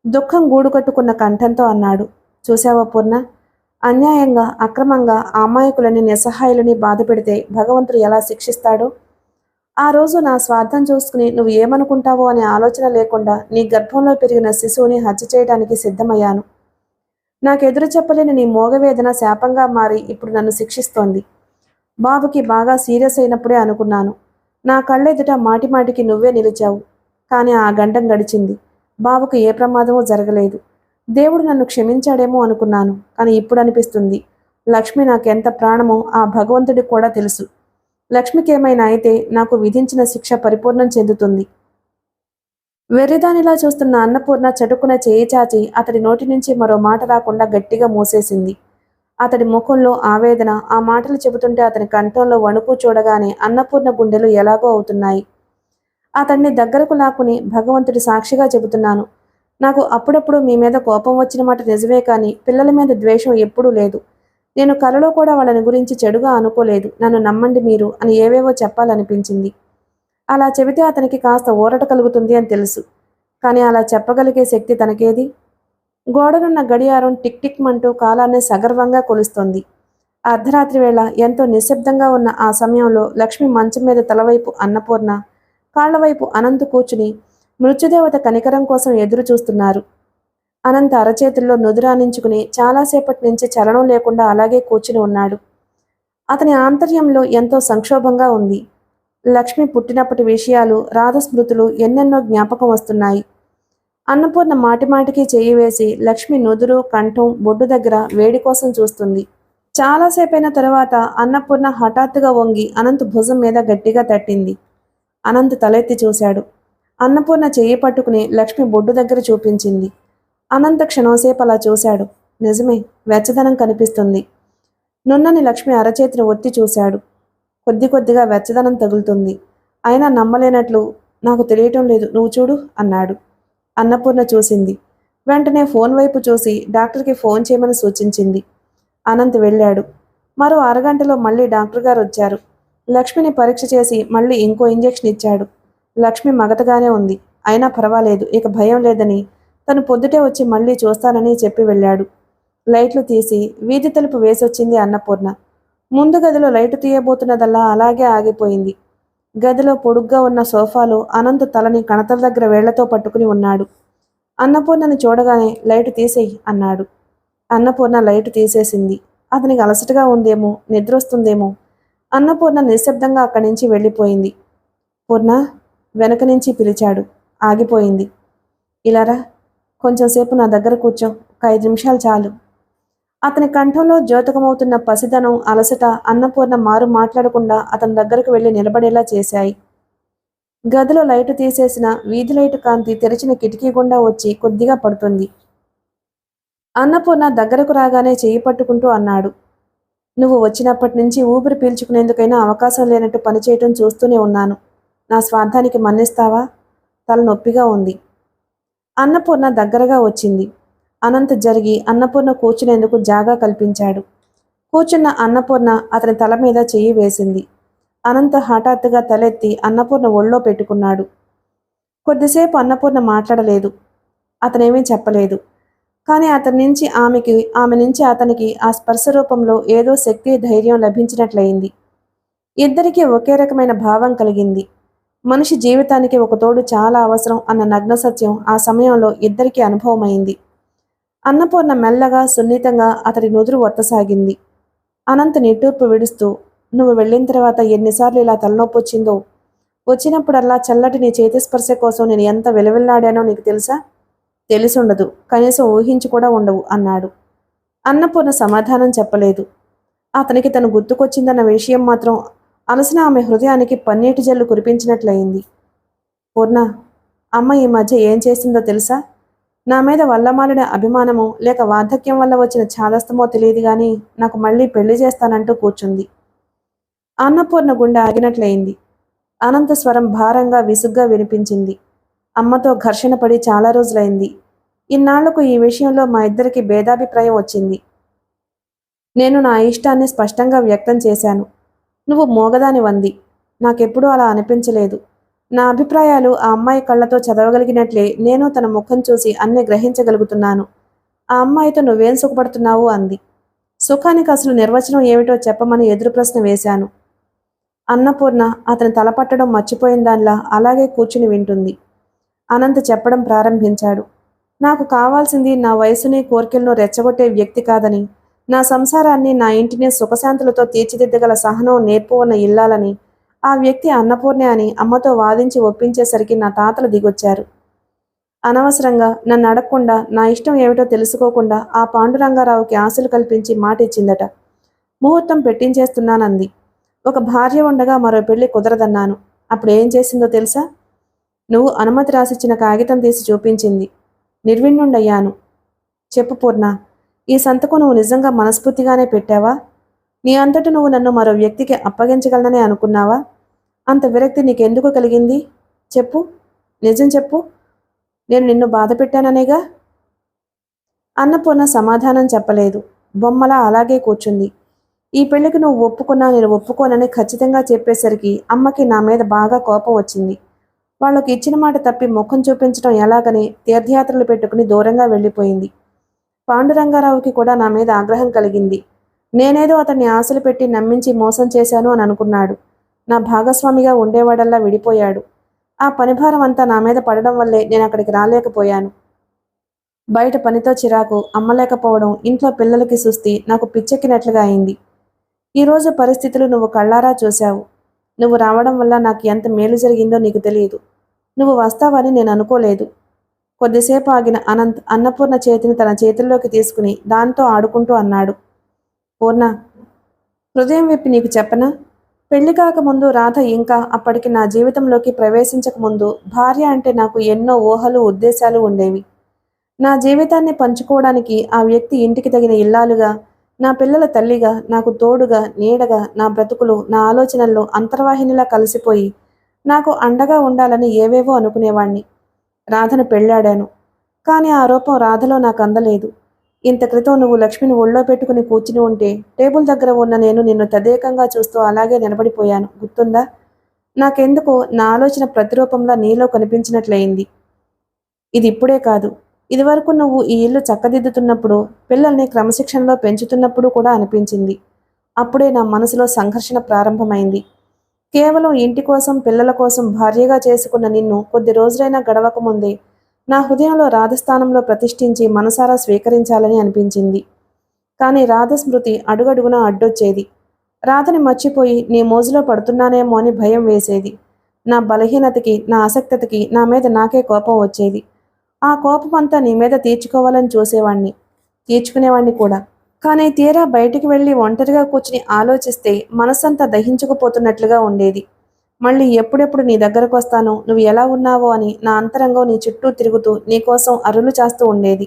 దుఃఖం గూడుకట్టుకున్న కంఠంతో అన్నాడు, చూశావా పూర్ణ, అన్యాయంగా, అక్రమంగా ఆ అమాయకులని, నిస్సహాయులని బాధ పెడితే భగవంతుడు ఎలా శిక్షిస్తాడో. ఆ రోజు నా స్వార్థం చూసుకుని నువ్వు ఏమనుకుంటావో అనే ఆలోచన లేకుండా నీ గర్భంలో పెరిగిన శిశువుని హత్య చేయడానికి సిద్ధమయ్యాను. నాకెదురు చెప్పలేని నీ మోగవేదన శాపంగా మారి ఇప్పుడు నన్ను శిక్షిస్తోంది. బాబుకి బాగా సీరియస్ అయినప్పుడే అనుకున్నాను. నా కళ్ళెదుట మాటిమాటికి నువ్వే నిలిచావు. కానీ ఆ గండం గడిచింది. బాబుకు ఏ ప్రమాదమూ జరగలేదు. దేవుడు నన్ను క్షమించాడేమో అనుకున్నాను. కానీ ఇప్పుడు అనిపిస్తుంది, లక్ష్మి నాకెంత ప్రాణమో ఆ భగవంతుడికి కూడా తెలుసు. లక్ష్మికి ఏమైనా అయితే నాకు విధించిన శిక్ష పరిపూర్ణం చెందుతుంది. వెర్రిదానిలా చూస్తున్న అన్నపూర్ణ చటుకున చేయి చాచి అతడి నోటి నుంచి మరో మాట రాకుండా గట్టిగా మూసేసింది. అతడి ముఖంలో ఆవేదన, ఆ మాటలు చెబుతుంటే అతని కంఠంలో వణుకు చూడగానే అన్నపూర్ణ గుండెలు ఎలాగో అవుతున్నాయి. అతన్ని దగ్గరకు లాక్కుని, భగవంతుడి సాక్షిగా చెబుతున్నాను, నాకు అప్పుడప్పుడు మీ మీద కోపం వచ్చిన మాట నిజమే, కానీ పిల్లల మీద ద్వేషం ఎప్పుడూ లేదు. నేను కలలో కూడా వాళ్ళని గురించి చెడుగా అనుకోలేదు. నన్ను నమ్మండి మీరు అని ఏవేవో చెప్పాలనిపించింది. అలా చెబితే అతనికి కాస్త ఊరట కలుగుతుంది అని తెలుసు. కానీ అలా చెప్పగలిగే శక్తి తనకేది? గోడనున్న గడియారం టిక్ టిక్ మంటూ కాలాన్ని సగర్వంగా కొలుస్తోంది. అర్ధరాత్రి వేళ ఎంతో నిశ్శబ్దంగా ఉన్న ఆ సమయంలో లక్ష్మి మంచం మీద తలవైపు అన్నపూర్ణ, కాళ్లవైపు అనంత్ కూర్చుని మృత్యుదేవత కనికరం కోసం ఎదురు చూస్తున్నారు. అనంత్ అరచేతుల్లో నుదురానించుకుని చాలాసేపటి నుంచి చలనం లేకుండా అలాగే కూర్చుని ఉన్నాడు. అతని ఆంతర్యంలో ఎంతో సంక్షోభంగా ఉంది. లక్ష్మి పుట్టినప్పటి విషయాలు, రాధ స్మృతులు ఎన్నెన్నో జ్ఞాపకం వస్తున్నాయి. అన్నపూర్ణ మాటిమాటికి చెయ్యి వేసి లక్ష్మి నుదురు, కంఠం, బొడ్డు దగ్గర వేడి కోసం చూస్తుంది. చాలాసేపైన తరువాత అన్నపూర్ణ హఠాత్తుగా వంగి అనంత్ భుజం మీద గట్టిగా తట్టింది. అనంత్ తలెత్తి చూశాడు. అన్నపూర్ణ చెయ్యి పట్టుకుని లక్ష్మి బొడ్డు దగ్గర చూపించింది. అనంత్ క్షణంసేపు అలా చూశాడు. నిజమే, వెచ్చదనం కనిపిస్తుంది. నున్నని లక్ష్మి అరచేతిని ఒత్తి చూశాడు. కొద్ది కొద్దిగా వెచ్చదనం తగులుతుంది. అయినా నమ్మలేనట్లు, నాకు తెలియటం లేదు, నువ్వు చూడు అన్నాడు. అన్నపూర్ణ చూసింది. వెంటనే ఫోన్ వైపు చూసి డాక్టర్కి ఫోన్ చేయమని సూచించింది. అనంత్ వెళ్ళాడు. మరో అరగంటలో మళ్ళీ డాక్టర్ గారు వచ్చారు. లక్ష్మిని పరీక్ష చేసి మళ్ళీ ఇంకో ఇంజెక్షన్ ఇచ్చాడు. లక్ష్మి మగతగానే ఉంది. అయినా పర్వాలేదు, ఇక భయం లేదని తను పొద్దుటే వచ్చి మళ్ళీ చూస్తానని చెప్పి వెళ్ళాడు. లైట్లు తీసి వీధి తలుపు వేసొచ్చింది అన్నపూర్ణ. ముందు గదిలో లైటు తీయబోతున్నదల్లా అలాగే ఆగిపోయింది. గదిలో పొడుగ్గా ఉన్న సోఫాలో అనంత్ తలని కణతల దగ్గర వేళ్లతో పట్టుకుని ఉన్నాడు. అన్నపూర్ణని చూడగానే లైటు తీసేయి అన్నాడు. అన్నపూర్ణ లైటు తీసేసింది. అతనికి అలసటగా ఉందేమో, నిద్రొస్తుందేమో. అన్నపూర్ణ నిశ్శబ్దంగా అక్కడి నుంచి వెళ్ళిపోయింది. పూర్ణ వెనక నుంచి పిలిచాడు. ఆగిపోయింది. ఇలారా, కొంచెంసేపు నా దగ్గర కూర్చో, ఒక 5 నిమిషాలు చాలు. అతని కంఠంలో ద్యోతకమవుతున్న పసిదనం, అలసట అన్నపూర్ణ మారు మాట్లాడకుండా అతని దగ్గరకు వెళ్ళి నిలబడేలా చేశాయి. గదిలో లైటు తీసేసిన వీధి లైటు కాంతి తెరిచిన కిటికీ గుండా వచ్చి కొద్దిగా పడుతుంది. అన్నపూర్ణ దగ్గరకు రాగానే చెయ్యి పట్టుకుంటూ అన్నాడు. నువ్వు వచ్చినప్పటి నుంచి ఊపిరి పీల్చుకునేందుకైనా అవకాశం లేనట్టు పనిచేయటం చూస్తూనే ఉన్నాను. నా స్వార్థానికి మన్నిస్తావా? తల నొప్పిగా ఉంది. అన్నపూర్ణ దగ్గరగా వచ్చింది. అనంత్ జరిగి అన్నపూర్ణ కూర్చునేందుకు జాగా కల్పించాడు. కూర్చున్న అన్నపూర్ణ అతని తల మీద చెయ్యి వేసింది. అనంత్ హఠాత్తుగా తలెత్తి అన్నపూర్ణ ఒళ్ళో పెట్టుకున్నాడు. కొద్దిసేపు అన్నపూర్ణ మాట్లాడలేదు. అతనేమీ చెప్పలేదు. కానీ ఆమె నుంచి అతనికి ఆ స్పర్శ రూపంలో ఏదో శక్తి, ధైర్యం లభించినట్లయింది. ఇద్దరికీ ఒకే రకమైన భావం కలిగింది. మనిషి జీవితానికి ఒక తోడు చాలా అవసరం అన్న నగ్న సత్యం ఆ సమయంలో ఇద్దరికీ అనుభవమైంది. అన్నపూర్ణ మెల్లగా, సున్నితంగా అతడి నుదురు ఒత్తసాగింది. అనంత్ నిట్టూర్పు విడుస్తూ, నువ్వు వెళ్ళిన తర్వాత ఎన్నిసార్లు ఇలా తలనొప్పి వచ్చిందో. వచ్చినప్పుడల్లా చల్లటి నీ చేతి స్పర్శ కోసం నేను ఎంత విలవిల్లాడానో నీకు తెలుసా? తెలిసుండదు, కనీసం ఊహించి కూడా ఉండవు అన్నాడు. అన్నపూర్ణ సమాధానం చెప్పలేదు. అతనికి తను గుర్తుకొచ్చిందన్న విషయం మాత్రం అలసిన ఆమె హృదయానికి పన్నీటి జల్లు కురిపించినట్లయింది. పూర్ణ, అమ్మ ఈ మధ్య ఏం చేసిందో తెలుసా? నా మీద వల్లమాలిన అభిమానమో లేక వార్ధక్యం వల్ల వచ్చిన ఛాదస్తమో తెలియదు గాని నాకు మళ్ళీ పెళ్లి చేస్తానంటూ కూర్చుంది. అన్నపూర్ణ గుండె ఆగినట్లయింది. అనంత స్వరం భారంగా, విసుగ్గా వినిపించింది. అమ్మతో ఘర్షణ పడి చాలా రోజులైంది. ఇన్నాళ్లకు ఈ విషయంలో మా ఇద్దరికి భేదాభిప్రాయం వచ్చింది. నేను నా ఇష్టాన్ని స్పష్టంగా వ్యక్తం చేశాను. నువ్వు మోగదానివంది. నాకెప్పుడూ అలా అనిపించలేదు. నా అభిప్రాయాలు ఆ అమ్మాయి కళ్ళతో చదవగలిగినట్లే నేను తన ముఖం చూసి అన్నీ గ్రహించగలుగుతున్నాను. ఆ అమ్మాయితో నువ్వేం సుఖపడుతున్నావు అంది. సుఖానికి అసలు నిర్వచనం ఏమిటో చెప్పమని ఎదురు ప్రశ్న వేశాను. అన్నపూర్ణ అతని తలపట్టడం మర్చిపోయిన దానిలా అలాగే కూర్చుని వింటుంది. అనంత్ చెప్పడం ప్రారంభించాడు. నాకు కావాల్సింది నా వయసుని, కోర్కెలను రెచ్చగొట్టే వ్యక్తి కాదని, నా సంసారాన్ని, నా ఇంటిని సుఖశాంతులతో తీర్చిదిద్దగల సహనం, నేర్పు ఉన్న ఇల్లాలని, ఆ వ్యక్తి అన్నపూర్ణే అని అమ్మతో వాదించి ఒప్పించేసరికి నా తాతలు దిగొచ్చారు. అనవసరంగా నన్ను అడగకుండా, నా ఇష్టం ఏమిటో తెలుసుకోకుండా ఆ పాండురంగారావుకి ఆశలు కల్పించి మాటిచ్చిందట. ముహూర్తం పెట్టించేస్తున్నానంది. ఒక భార్య ఉండగా మరో పెళ్లి కుదరదన్నాను. అప్పుడేం చేసిందో తెలుసా? నువ్వు అనుమతి రాసిచ్చిన కాగితం తీసి చూపించింది. నిర్విణ్ణుండయ్యాను. చెప్పు పూర్ణ, ఈ సంతకం నువ్వు నిజంగా మనస్ఫూర్తిగానే పెట్టావా? నీ అంతటి నువ్వు నన్ను మరో వ్యక్తికి అప్పగించగలననే అనుకున్నావా? అంత విరక్తి నీకెందుకు కలిగింది? చెప్పు, నిజం చెప్పు. నేను నిన్ను బాధ పెట్టాననేగా? అన్నపూర్ణ సమాధానం చెప్పలేదు. బొమ్మలా అలాగే కూర్చుంది. ఈ పెళ్లికి నువ్వు ఒప్పుకున్నా నేను ఒప్పుకోనని ఖచ్చితంగా చెప్పేసరికి అమ్మకి నా మీద బాగా కోపం వచ్చింది. వాళ్ళకి ఇచ్చిన మాట తప్పి ముఖం చూపించడం ఎలాగని తీర్థయాత్రలు పెట్టుకుని దూరంగా వెళ్ళిపోయింది. పాండురంగారావుకి కూడా నా మీద ఆగ్రహం కలిగింది. నేనేదో అతన్ని ఆశలు పెట్టి నమ్మించి మోసం చేశాను అని అనుకున్నాడు. నా భాగస్వామిగా ఉండేవాడల్లా విడిపోయాడు. ఆ పనిభారం అంతా నా మీద పడడం వల్లే నేను అక్కడికి రాలేకపోయాను. బయట పనితో చిరాకు, అమ్మలేకపోవడం, ఇంట్లో పిల్లలకి సుస్తి నాకు పిచ్చెక్కినట్లుగా అయింది. ఈరోజు పరిస్థితులు నువ్వు కళ్ళారా చూశావు. నువ్వు రావడం వల్ల నాకు ఎంత మేలు జరిగిందో నీకు తెలియదు. నువ్వు వస్తావని నేను అనుకోలేదు. కొద్దిసేపు ఆగిన అనంత్ అన్నపూర్ణ చేతిని తన చేతుల్లోకి తీసుకుని దాంతో ఆడుకుంటూ అన్నాడు. పూర్ణ, హృదయం విప్పి నీకు చెప్పనా? పెళ్లి కాకముందు రాధ ఇంకా అప్పటికి నా జీవితంలోకి ప్రవేశించకముందు భార్య అంటే నాకు ఎన్నో ఊహలు ఉద్దేశాలు ఉండేవి. నా జీవితాన్ని పంచుకోవడానికి ఆ వ్యక్తి ఇంటికి తగిన ఇల్లాలుగా, నా పిల్లల తల్లిగా, నాకు తోడుగా, నీడగా, నా బ్రతుకులు, నా ఆలోచనల్లో అంతర్వాహినిలా కలిసిపోయి నాకు అండగా ఉండాలని ఏవేవో అనుకునేవాణ్ణి. రాధను పెళ్ళాడాను. కానీ ఆ రూపం రాధలో నాకు అందలేదు. ఇంత క్రితం నువ్వు లక్ష్మిని ఒళ్ళో పెట్టుకుని కూర్చుని ఉంటే టేబుల్ దగ్గర ఉన్న నేను నిన్ను తదేకంగా చూస్తూ అలాగే నిలబడిపోయాను. గుర్తుందా? నాకెందుకో నా ఆలోచన ప్రతిరూపంలా నీలో కనిపించినట్లయింది. ఇది ఇప్పుడే కాదు, ఇదివరకు నువ్వు ఈ ఇల్లు చక్కదిద్దుతున్నప్పుడు, పిల్లల్ని క్రమశిక్షణలో పెంచుతున్నప్పుడు కూడా అనిపించింది. అప్పుడే నా మనసులో సంఘర్షణ ప్రారంభమైంది. కేవలం ఇంటి కోసం, పిల్లల కోసం భార్యగా చేసుకున్న నిన్ను కొద్ది రోజులైనా గడవకముందే నా హృదయంలో రాధస్థానంలో ప్రతిష్ఠించి మనసారా స్వీకరించాలని అనిపించింది. కానీ రాధ స్మృతి అడుగడుగునా అడ్డొచ్చేది. రాధని మర్చిపోయి నీ మోజులో పడుతున్నానేమో అని భయం వేసేది. నా బలహీనతకి, నా ఆసక్తతకి నా మీద నాకే కోపం వచ్చేది. ఆ కోపమంతా నీ మీద తీర్చుకోవాలని చూసేవాణ్ణి, తీర్చుకునేవాణ్ణి కూడా. కానీ తీరా బయటికి వెళ్ళి ఒంటరిగా కూర్చుని ఆలోచిస్తే మనసంతా దహించుకుపోతున్నట్లుగా ఉండేది. మళ్ళీ ఎప్పుడెప్పుడు నీ దగ్గరకు వస్తానో, నువ్వు ఎలా ఉన్నావో అని నా అంతరంగం నీ చుట్టూ తిరుగుతూ నీకోసం అరులు చేస్తూ ఉండేది.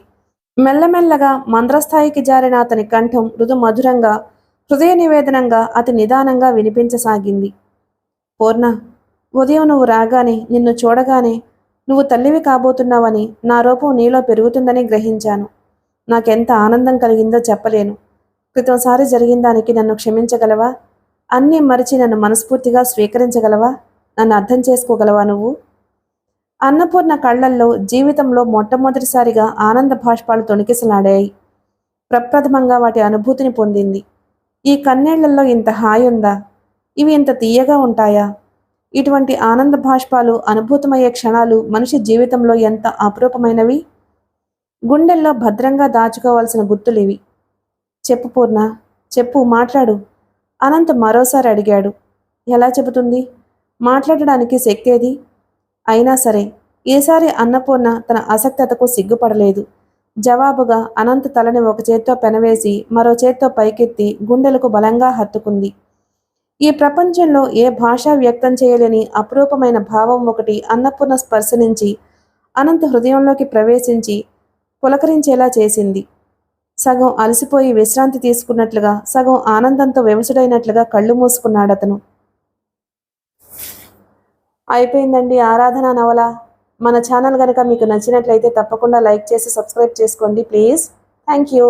మెల్లమెల్లగా మంద్రస్థాయికి జారిన అతని కంఠం మృదు మధురంగా, హృదయ నివేదనంగా, అతి నిదానంగా వినిపించసాగింది. పూర్ణ, ఉదయం నువ్వు రాగానే, నిన్ను చూడగానే నువ్వు తల్లివి కాబోతున్నావని, నా రూపం నీలో పెరుగుతుందని గ్రహించాను. నాకెంత ఆనందం కలిగిందో చెప్పలేను. క్రితంసారి జరిగిన దానికి నన్ను క్షమించగలవా? అన్నీ మరిచి నన్ను మనస్ఫూర్తిగా స్వీకరించగలవా? నన్ను అర్థం చేసుకోగలవా నువ్వు? అన్నపూర్ణ కళ్లల్లో జీవితంలో మొట్టమొదటిసారిగా ఆనంద భాష్పాలు తొణికిసలాడాయి. ప్రప్రథమంగా వాటి అనుభూతిని పొందింది. ఈ కన్నీళ్లలో ఇంత హాయి ఉందా? ఇవి ఇంత తీయగా ఉంటాయా? ఇటువంటి ఆనంద భాష్పాలు, అనుభూతమయ్యే క్షణాలు మనిషి జీవితంలో ఎంత అపురూపమైనవి! గుండెల్లో భద్రంగా దాచుకోవాల్సిన గుర్తులివి. చెప్పు పూర్ణ, చెప్పు, మాట్లాడు. అనంత్ మరోసారి అడిగాడు. ఎలా చెబుతుంది? మాట్లాడడానికి శక్తేది? అయినా సరే ఈసారి అన్నపూర్ణ తన అసక్తతకు సిగ్గుపడలేదు. జవాబుగా అనంత్ తలని ఒక చేత్తో పెనవేసి మరో చేత్తో పైకెత్తి గుండెలకు బలంగా హత్తుకుంది. ఈ ప్రపంచంలో ఏ భాష వ్యక్తం చేయలేని అపురూపమైన భావం ఒకటి అన్నపూర్ణ స్పర్శ నుంచి అనంత్ హృదయంలోకి ప్రవేశించి పులకరించేలా చేసింది. సగం అలసిపోయి విశ్రాంతి తీసుకున్నట్లుగా, సగం ఆనందంతో వివసుడైనట్లుగా కళ్ళు మూసుకున్నాడతను. అయిపోయిందండి ఆరాధన నవల. మన ఛానల్ కనుక మీకు నచ్చినట్లయితే తప్పకుండా లైక్ చేసి సబ్స్క్రైబ్ చేసుకోండి ప్లీజ్. Thank you.